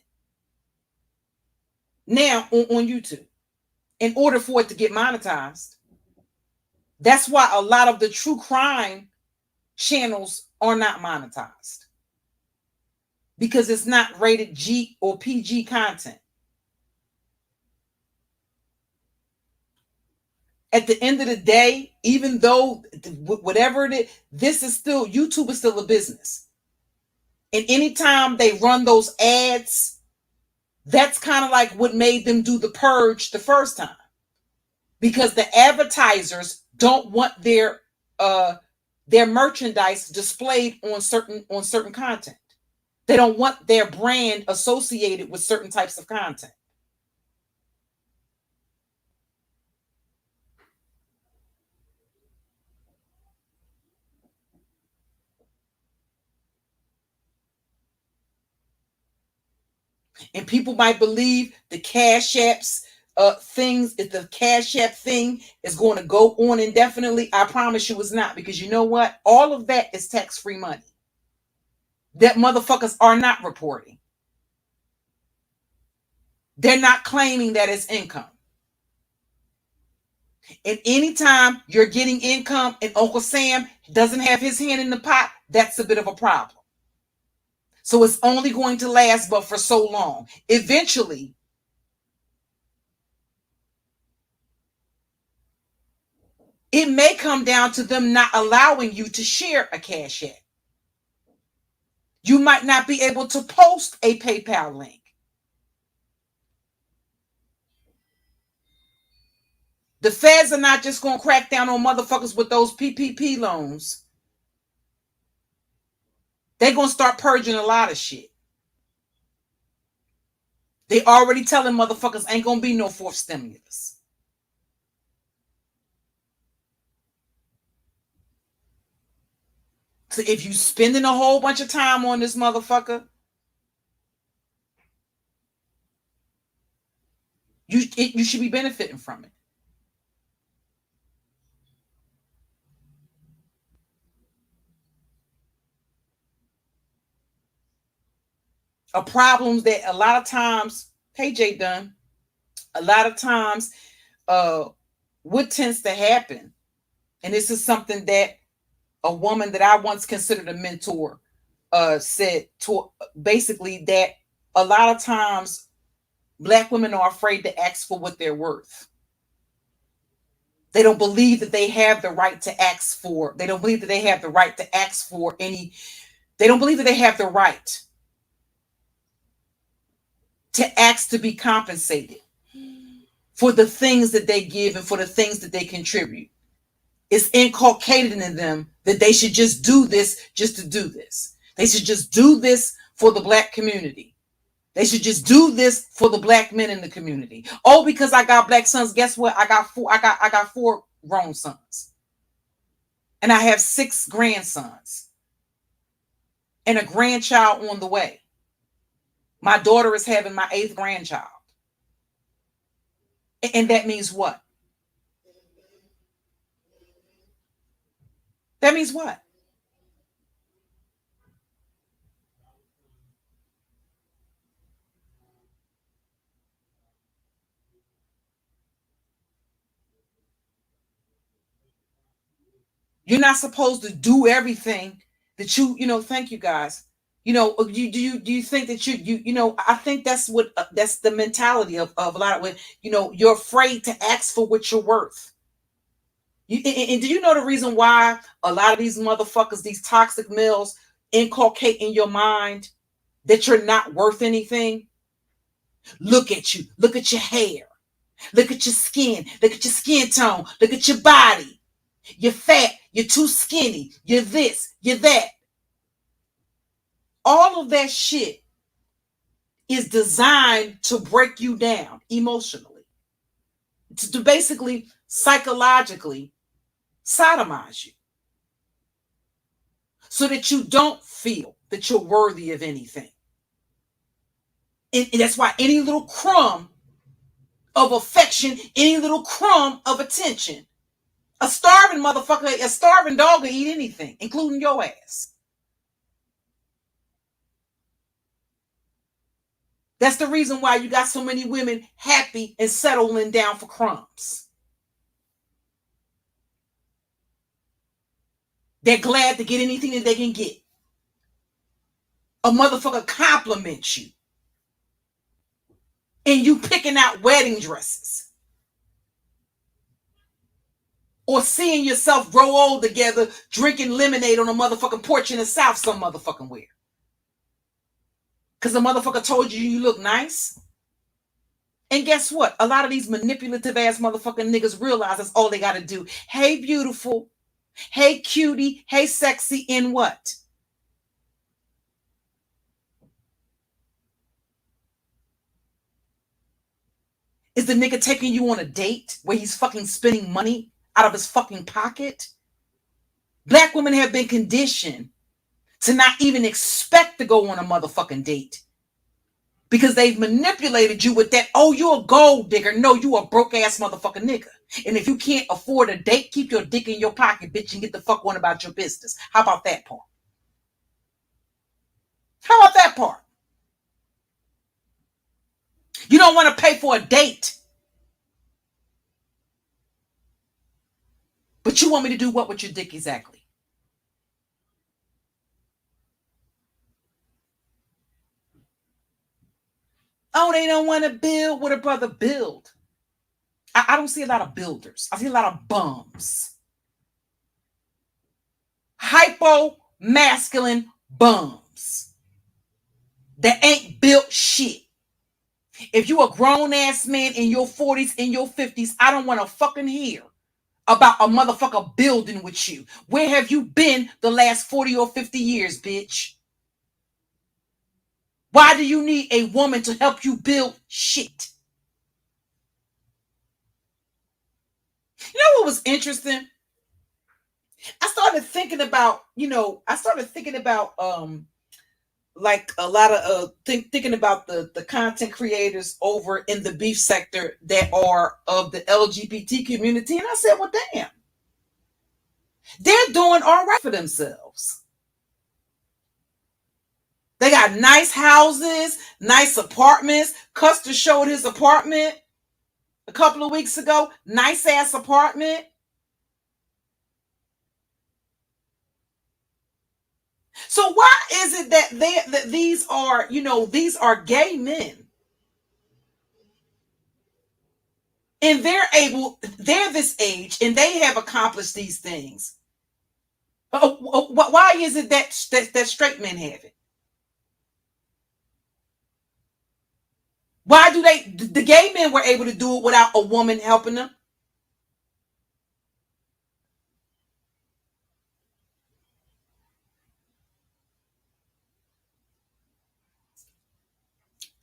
now on YouTube in order for it to get monetized. That's why a lot of the true crime channels are not monetized, because it's not rated G or PG content. At the end of the day, even though whatever it is, this is still, YouTube is still a business. And anytime they run those ads, that's kind of like what made them do the purge the first time. Because the advertisers don't want their merchandise displayed on certain content. They don't want their brand associated with certain types of content. And people might believe the Cash Apps things, if the Cash App thing is going to go on indefinitely. I promise you it's not, because you know what? All of that is tax-free money that motherfuckers are not reporting. They're not claiming that as income. And anytime you're getting income and Uncle Sam doesn't have his hand in the pot, that's a bit of a problem. So it's only going to last but for so long. Eventually, it may come down to them not allowing you to share a Cash App. You might not be able to post a PayPal link. The feds are not just going to crack down on motherfuckers with those PPP loans. They're going to start purging a lot of shit. They already telling motherfuckers ain't going to be no fourth stimulus. So if you spending a whole bunch of time on this motherfucker, you should be benefiting from it. A problem that a lot of times, hey Jay Dunn, a lot of times what tends to happen, and this is something that a woman that I once considered a mentor said, to basically, that a lot of times Black women are afraid to ask for what they're worth. They don't believe that they have the right to ask for. They don't believe that they have the right to ask for any. They don't believe that they have the right to ask to be compensated for the things that they give and for the things that they contribute. It's inculcated in them that they should just do this just to do this. They should just do this for the Black community. They should just do this for the Black men in the community. Oh, because I got Black sons, guess what? I got four grown sons. And I have 6 grandsons. And a grandchild on the way. My daughter is having my 8th grandchild. And that means what? That means what? You're not supposed to do everything that thank you guys. Do you think that I think that's what that's the mentality of a lot of women. You're afraid to ask for what you're worth. And do you know the reason why a lot of these motherfuckers, these toxic males, inculcate in your mind that you're not worth anything? Look at you. Look at your hair. Look at your skin. Look at your skin tone. Look at your body. You're fat. You're too skinny. You're this. You're that. All of that shit is designed to break you down emotionally, to basically psychologically sodomize you, so that you don't feel that you're worthy of anything. And that's why any little crumb of affection, any little crumb of attention A starving motherfucker, a starving dog will eat anything, including your ass. That's the reason why you got so many women happy and settling down for crumbs. They're glad to get anything that they can get. A motherfucker compliments you. And you picking out wedding dresses. Or seeing yourself grow old together, drinking lemonade on a motherfucking porch in the South some motherfucking where. Because the motherfucker told you look nice. And guess what? A lot of these manipulative ass motherfucking niggas realize that's all they got to do. Hey, beautiful. Hey, cutie. Hey, sexy. In what? Is the nigga taking you on a date where he's fucking spending money out of his fucking pocket? Black women have been conditioned to not even expect to go on a motherfucking date. Because they've manipulated you with that, oh, you're a gold digger. No, you a broke ass motherfucking nigga. And if you can't afford a date, keep your dick in your pocket, bitch, and get the fuck on about your business. How about that part? How about that part? You don't want to pay for a date. But you want me to do what with your dick exactly? Oh, they don't want to build what a brother build. I don't see a lot of builders. I see a lot of bums. Hypo-masculine bums that ain't built shit. If you a grown-ass man in your 40s, in your 50s, I don't want to fucking hear about a motherfucker building with you. Where have you been the last 40 or 50 years, bitch? Why do you need a woman to help you build shit? You know what was interesting? I started thinking about, like a lot of thinking about the content creators over in the beef sector that are of the LGBT community. And I said, well, damn, they're doing all right for themselves. They got nice houses, nice apartments. Custer showed his apartment a couple of weeks ago. Nice ass apartment. So why is it that these are gay men? And they're this age and they have accomplished these things. Why is it that straight men have it? Why do the gay men were able to do it without a woman helping them?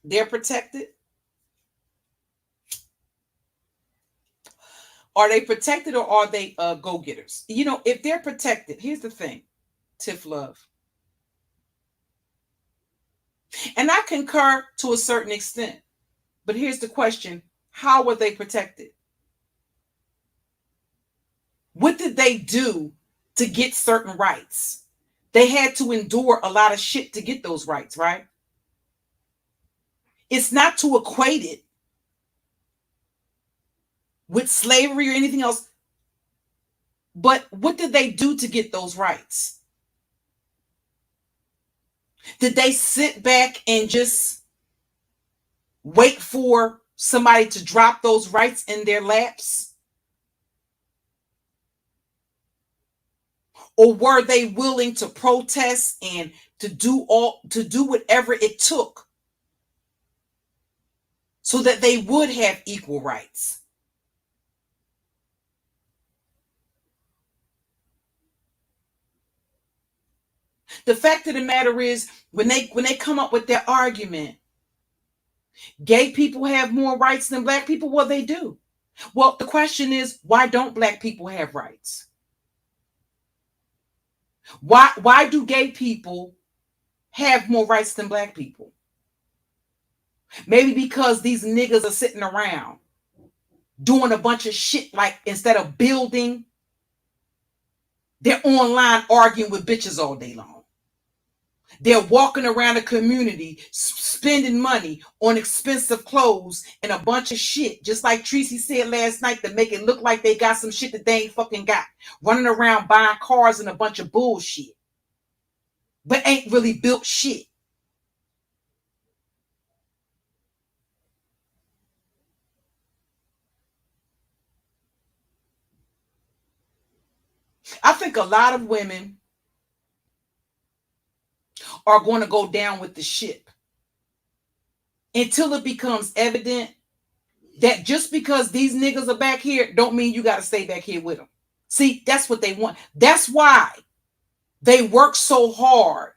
They're protected. Are they protected or are they go-getters? If they're protected, here's the thing, Tiff Love. And I concur to a certain extent. But here's the question. How were they protected? What did they do to get certain rights? They had to endure a lot of shit to get those rights, right? It's not to equate it with slavery or anything else. But what did they do to get those rights? Did they sit back and just wait for somebody to drop those rights in their laps? Or were they willing to protest and to do whatever it took so that they would have equal rights? The fact of the matter is, when they come up with their argument, gay people have more rights than black people. Well, they do. Well, the question is, why don't black people have rights? Why do gay people have more rights than black people? Maybe because these niggas are sitting around doing a bunch of shit, like instead of building They're online arguing with bitches all day long. They're walking around the community spending money on expensive clothes and a bunch of shit, just like Tracy said last night, to make it look like they got some shit that they ain't fucking got. Running around buying cars and a bunch of bullshit, but ain't really built shit. I think a lot of women are going to go down with the ship until it becomes evident that just because these niggas are back here don't mean you got to stay back here with them. See, that's what they want. That's why they work so hard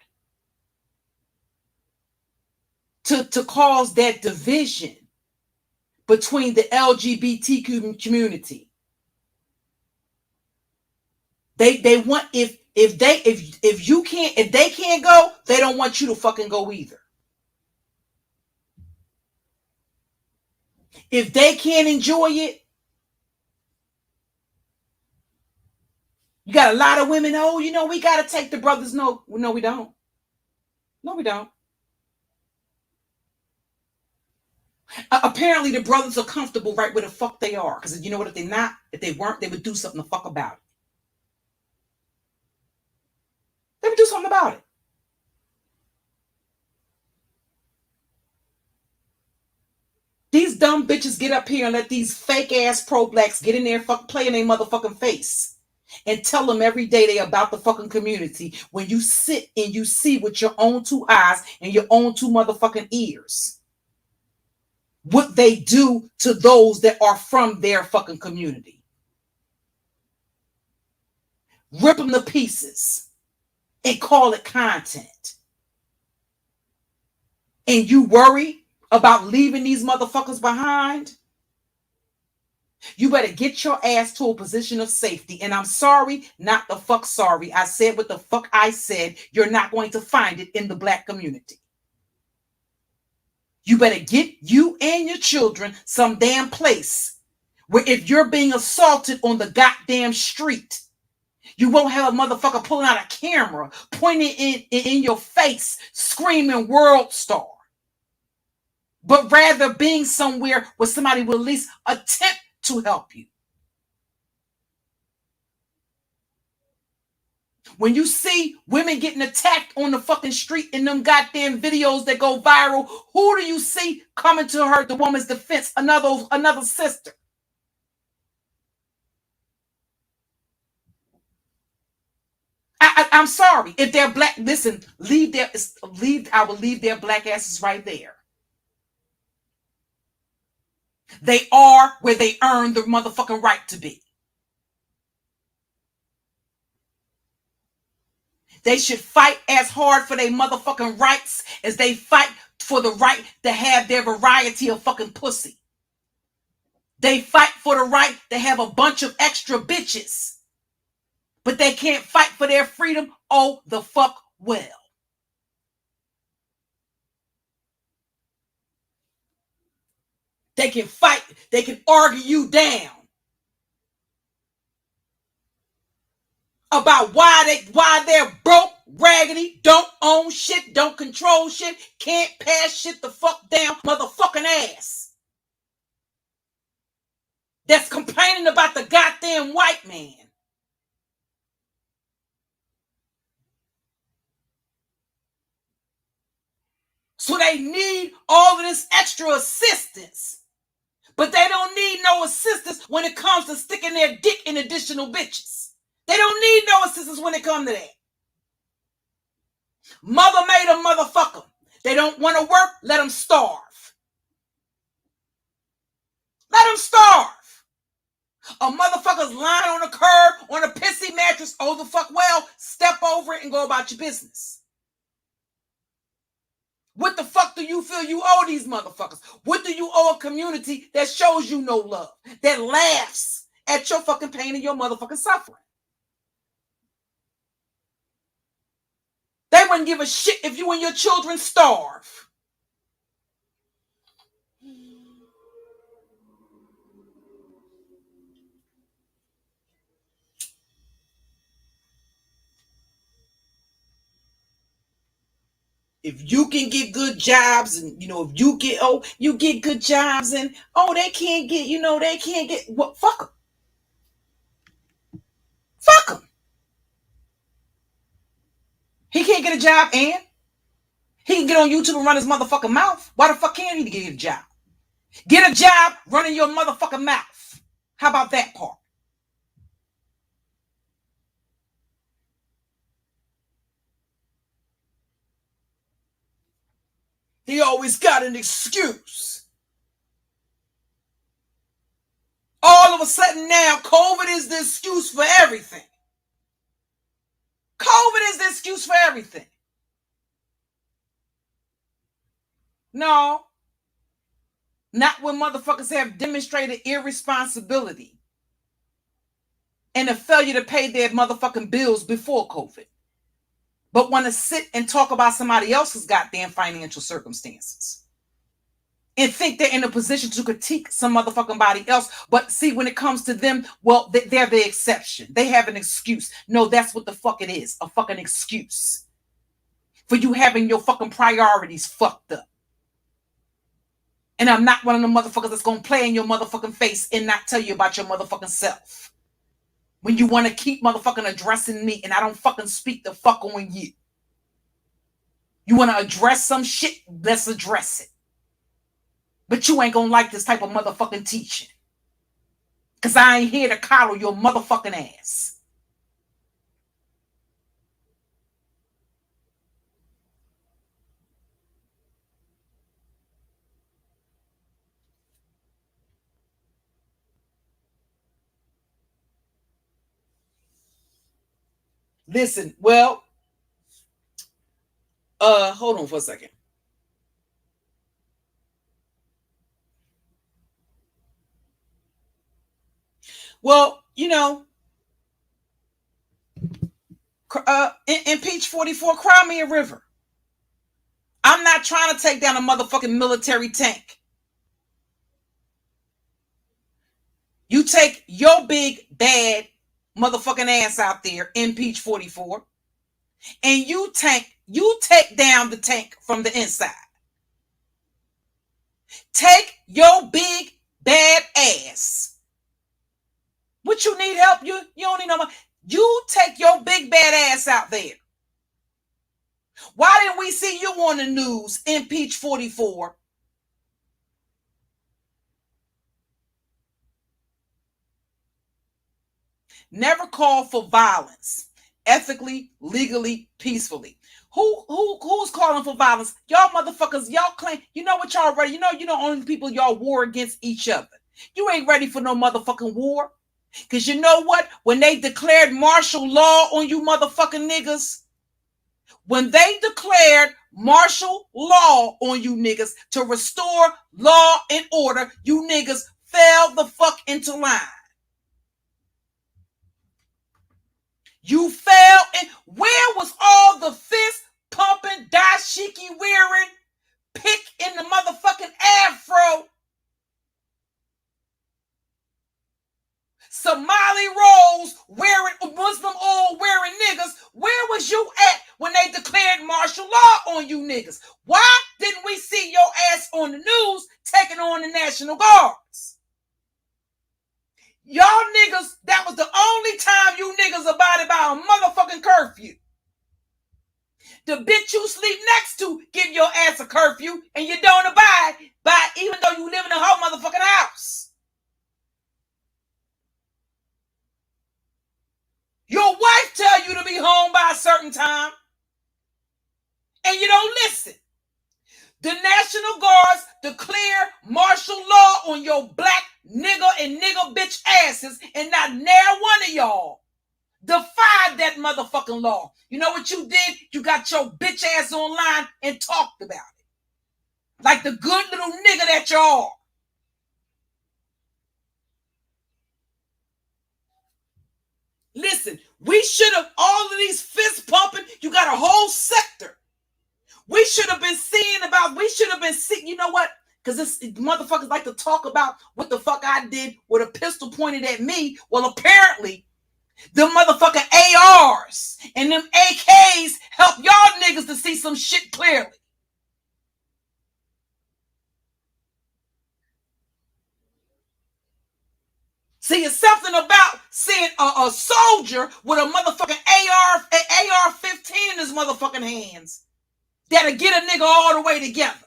to cause that division between the LGBT community. They want if they can't go, they don't want you to fucking go either. If they can't enjoy it, you got a lot of women, oh, you know, we got to take the brothers. No, we don't. No, we don't. Apparently, the brothers are comfortable right where the fuck they are. Because you know what? If they're not, if they weren't, they would do something to fuck about it. They would do something about it. These dumb bitches get up here and let these fake ass pro-blacks get in there, play in their motherfucking face, and tell them every day they about the fucking community when you sit and you see with your own two eyes and your own two motherfucking ears what they do to those that are from their fucking community. Rip them to pieces and call it content. And you worry about leaving these motherfuckers behind? You better get your ass to a position of safety. And I'm sorry, not the fuck sorry. I said what the fuck I said. You're not going to find it in the black community. You better get you and your children some damn place where if you're being assaulted on the goddamn street, you won't have a motherfucker pulling out a camera, pointing in your face, screaming world star. But rather being somewhere where somebody will at least attempt to help you. When you see women getting attacked on the fucking street in them goddamn videos that go viral, who do you see coming to her, the woman's defense? Another sister. I'm sorry. If they're black, listen, I will leave their black asses right there. They are where they earn the motherfucking right to be. They should fight as hard for their motherfucking rights as they fight for the right to have their variety of fucking pussy. They fight for the right to have a bunch of extra bitches. But they can't fight for their freedom. Oh, the fuck well. They can fight. They can argue you down about why they're broke, raggedy, don't own shit, don't control shit, can't pass shit the fuck down motherfucking ass. That's complaining about the goddamn white man. So they need all of this extra assistance. But they don't need no assistance when it comes to sticking their dick in additional bitches. They don't need no assistance when it comes to that. Mother made a motherfucker. They don't want to work, let them starve. Let them starve. A motherfucker's lying on a curb, on a pissy mattress, oh the fuck well, step over it and go about your business. What the fuck do you feel you owe these motherfuckers? What do you owe a community that shows you no love, that laughs at your fucking pain and your motherfucking suffering? They wouldn't give a shit if you and your children starve. if you can get good jobs and, if you get good jobs and, they can't get, they can't get, well, fuck them. Fuck them. He can't get a job and he can get on YouTube and run his motherfucking mouth. Why the fuck can't he get a job? Get a job running your motherfucking mouth. How about that part? He always got an excuse. All of a sudden now, COVID is the excuse for everything. COVID is the excuse for everything. No. Not when motherfuckers have demonstrated irresponsibility and a failure to pay their motherfucking bills before COVID, but want to sit and talk about somebody else's goddamn financial circumstances and think they're in a position to critique some motherfucking body else. But see, when it comes to them, well, they're the exception. They have an excuse. No, that's what the fuck it is. A fucking excuse for you having your fucking priorities fucked up. And I'm not one of the motherfuckers that's going to play in your motherfucking face and not tell you about your motherfucking self. When you want to keep motherfucking addressing me and I don't fucking speak the fuck on you. You want to address some shit, let's address it. But you ain't going to like this type of motherfucking teaching. Because I ain't here to coddle your motherfucking ass. Listen, well, hold on for a second. Well, impeach 44, cry me a river. I'm not trying to take down a motherfucking military tank. You take your big, bad motherfucking ass out there, impeach 44, and you take down the tank from the inside. Take your big, bad ass. What you need help? You don't need no money. You take your big, bad ass out there. Why didn't we see you on the news, impeach 44? Never call for violence, ethically, legally, peacefully. Who's calling for violence? Y'all motherfuckers, y'all claim, you know what y'all ready? You know only people y'all war against each other. You ain't ready for no motherfucking war. Because you know what? When they declared martial law on you motherfucking niggas, when they declared martial law on you niggas to restore law and order, you niggas fell the fuck into line. You fell in. Where was all the fist pumping, dashiki wearing, pick in the motherfucking afro, Somali rolls wearing, Muslim oil wearing niggas? Where was you at when they declared martial law on you niggas? Why didn't we see your ass on the news taking on the National Guards? Y'all niggas, that was the only time you niggas abided by a motherfucking curfew. The bitch you sleep next to give your ass a curfew and you don't abide by, even though you live in a whole motherfucking house. Your wife tell you to be home by a certain time and you don't listen. The National Guards declare martial law on your black nigga and nigga bitch asses, and not near one of y'all defied that motherfucking law. You know what you did? You got your bitch ass online and talked about it. Like the good little nigga that you are. Listen, we should have, all of these fist pumping, you got a whole sector. We should have been seeing, you know what? Because this motherfuckers like to talk about what the fuck I did with a pistol pointed at me. Well, apparently, Them motherfucking ARs and them AKs help y'all niggas to see some shit clearly. See, it's something about seeing a soldier with a motherfucking AR-15 in his motherfucking hands that'll get a nigga all the way together.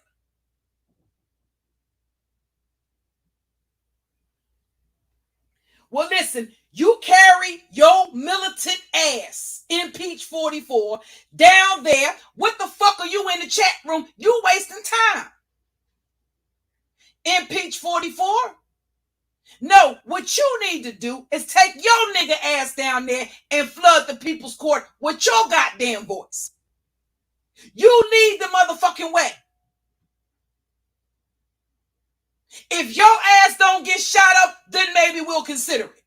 Well, listen, you carry your militant ass, Impeach 44, down there. What the fuck are you in the chat room? You wasting time. Impeach 44? No, what you need to do is take your nigga ass down there and flood the people's court with your goddamn voice. You lead the motherfucking way. If your ass don't get shot up, then maybe we'll consider it.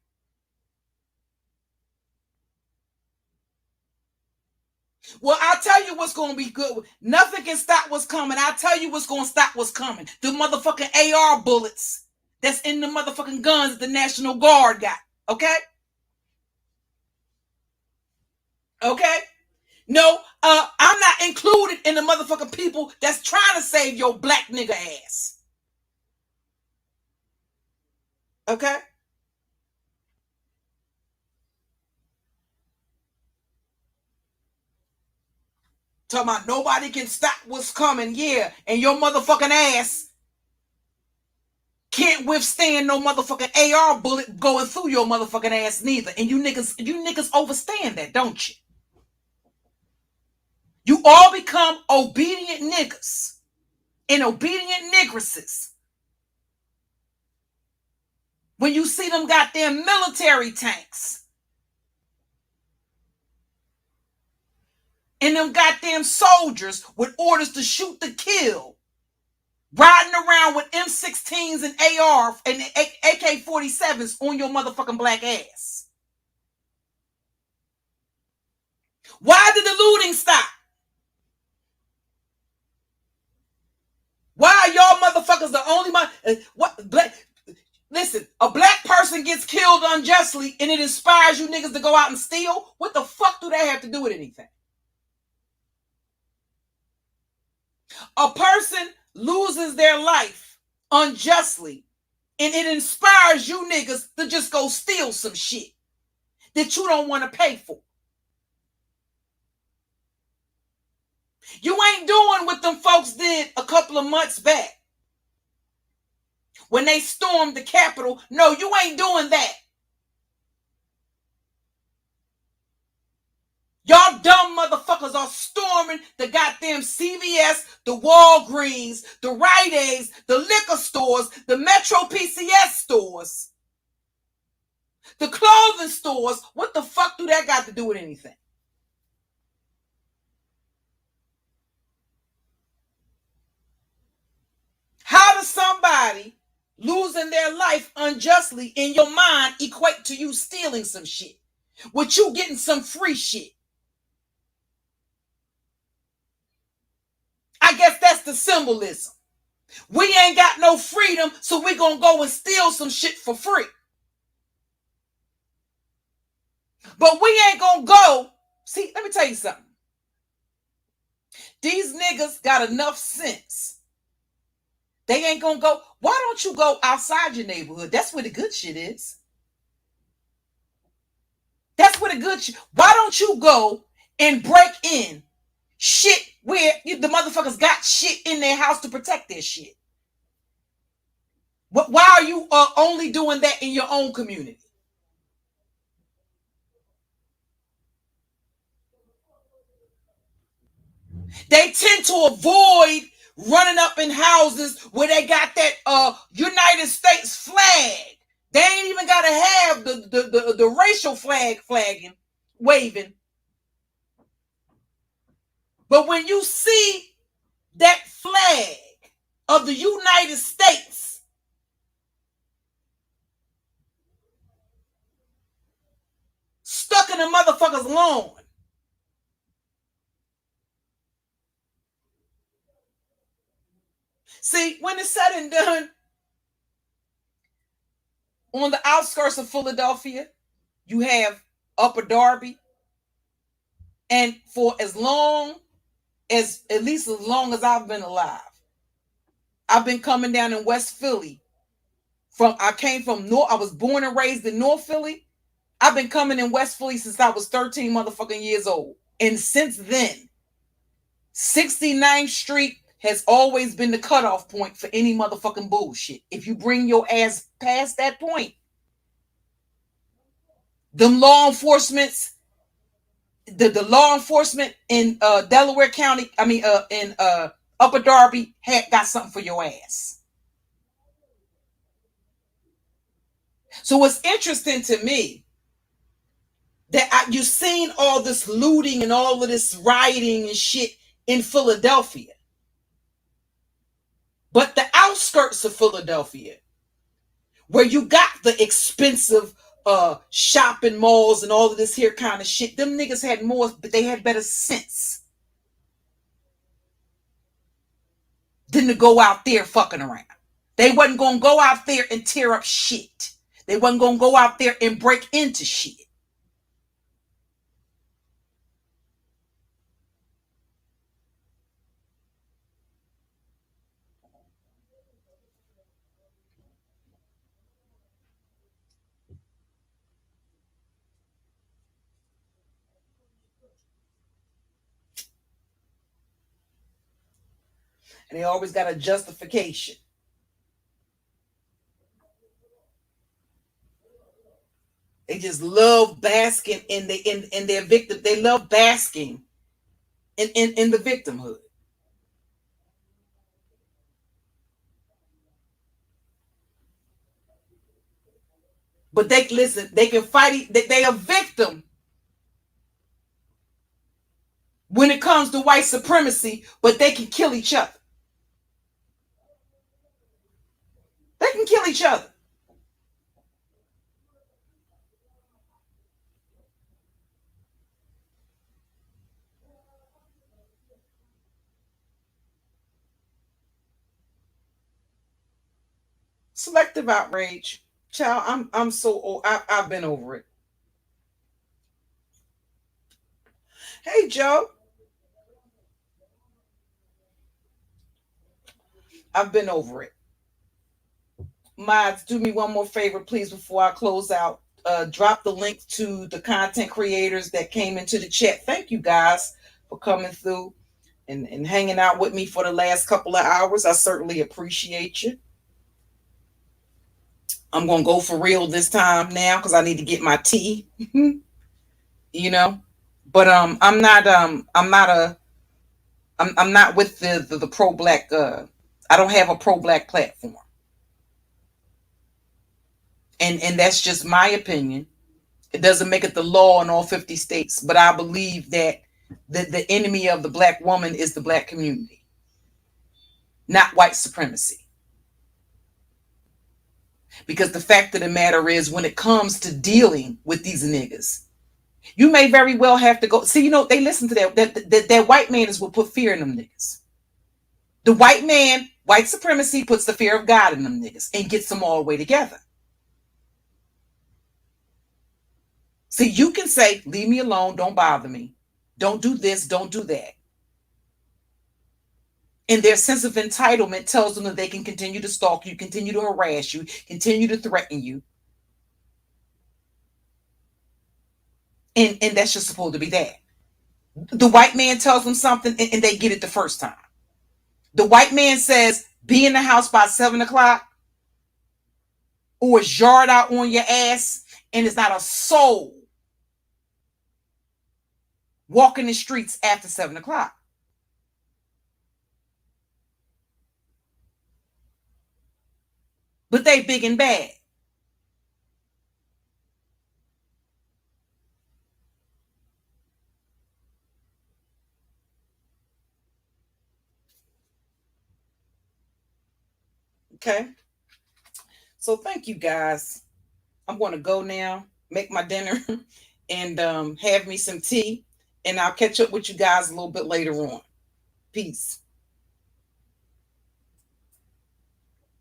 Well, I'll tell you what's going to be good. Nothing can stop what's coming. I'll tell you what's going to stop what's coming. The motherfucking AR bullets that's in the motherfucking guns that the National Guard got. Okay? Okay? No, I'm not included in the motherfucking people that's trying to save your black nigga ass. Okay? Talking about nobody can stop what's coming, yeah, and your motherfucking ass can't withstand no motherfucking AR bullet going through your motherfucking ass neither. And you niggas overstand that, don't you? You all become obedient niggas and obedient nigresses when you see them goddamn military tanks and them goddamn soldiers with orders to shoot to kill, riding around with M16s and AR and AK-47s on your motherfucking black ass. Why did the looting stop? Why are y'all motherfuckers the only listen, a black person gets killed unjustly and it inspires you niggas to go out and steal? What the fuck do that have to do with anything? A person loses their life unjustly and it inspires you niggas to just go steal some shit that you don't want to pay for. You ain't doing what them folks did a couple of months back when they stormed the Capitol. No, you ain't doing that. Y'all dumb motherfuckers are storming the goddamn CVS, the Walgreens, the Rite Aids, the liquor stores, the Metro PCS stores, the clothing stores. What the fuck do that got to do with anything? How does somebody losing their life unjustly in your mind equate to you stealing some shit? With you getting some free shit? I guess that's the symbolism. We ain't got no freedom, so we gonna go and steal some shit for free. But we ain't gonna go. See, let me tell you something. These niggas got enough sense. They ain't gonna go. Why don't you go outside your neighborhood? That's where the good shit is. That's where the good shit. Why don't you go and break in shit where the motherfuckers got shit in their house to protect their shit? Why are you only doing that in your own community? They tend to avoid running up in houses where they got that United States flag. They ain't even got to have the racial flagging, waving. But when you see that flag of the United States stuck in a motherfucker's lawn, see, when it's said and done, on the outskirts of Philadelphia, you have Upper Darby. And for as long as, at least as long as I've been alive, I've been coming down in West Philly. I came from North, I was born and raised in North Philly. I've been coming in West Philly since I was 13 motherfucking years old. And since then, 69th Street has always been the cutoff point for any motherfucking bullshit. If you bring your ass past that point, them law enforcements, the law enforcement in Delaware County, in Upper Darby, got something for your ass. So what's interesting to me, that you've seen all this looting and all of this rioting and shit in Philadelphia. But the outskirts of Philadelphia, where you got the expensive shopping malls and all of this here kind of shit, them niggas had more, but they had better sense than to go out there fucking around. They wasn't going to go out there and tear up shit. They wasn't going to go out there and break into shit. And they always got a justification. They just love basking in their victim. They love basking in the victimhood. But they can fight. They a victim when it comes to white supremacy, but they can kill each other. They can kill each other. Selective outrage. Child, I'm so old. I've been over it. Hey, Joe. I've been over it. Mods, do me one more favor, please, before I close out. Drop the link to the content creators that came into the chat. Thank you guys for coming through and hanging out with me for the last couple of hours. I certainly appreciate you. I'm gonna go for real this time now because I need to get my tea. You know, but I'm not with the pro black. I don't have a pro black platform, and that's just my opinion. It doesn't make it the law in all 50 states, but I believe that the enemy of the black woman is the black community, not white supremacy. Because the fact of the matter is, when it comes to dealing with these niggas, you may very well have to go. See, you know, they listen to that white man is what put fear in them niggas. The white man, white supremacy, puts the fear of God in them niggas and gets them all the way together. See, you can say, leave me alone, don't bother me. Don't do this, don't do that. And their sense of entitlement tells them that they can continue to stalk you, continue to harass you, continue to threaten you. And that's just supposed to be that. The white man tells them something and they get it the first time. The white man says, be in the house by 7 o'clock, or it's yard out on your ass, and it's not a soul walking the streets after 7 o'clock. But they big and bad. Okay. So thank you guys. I'm going to go now, make my dinner, and have me some tea. And I'll catch up with you guys a little bit later on. Peace.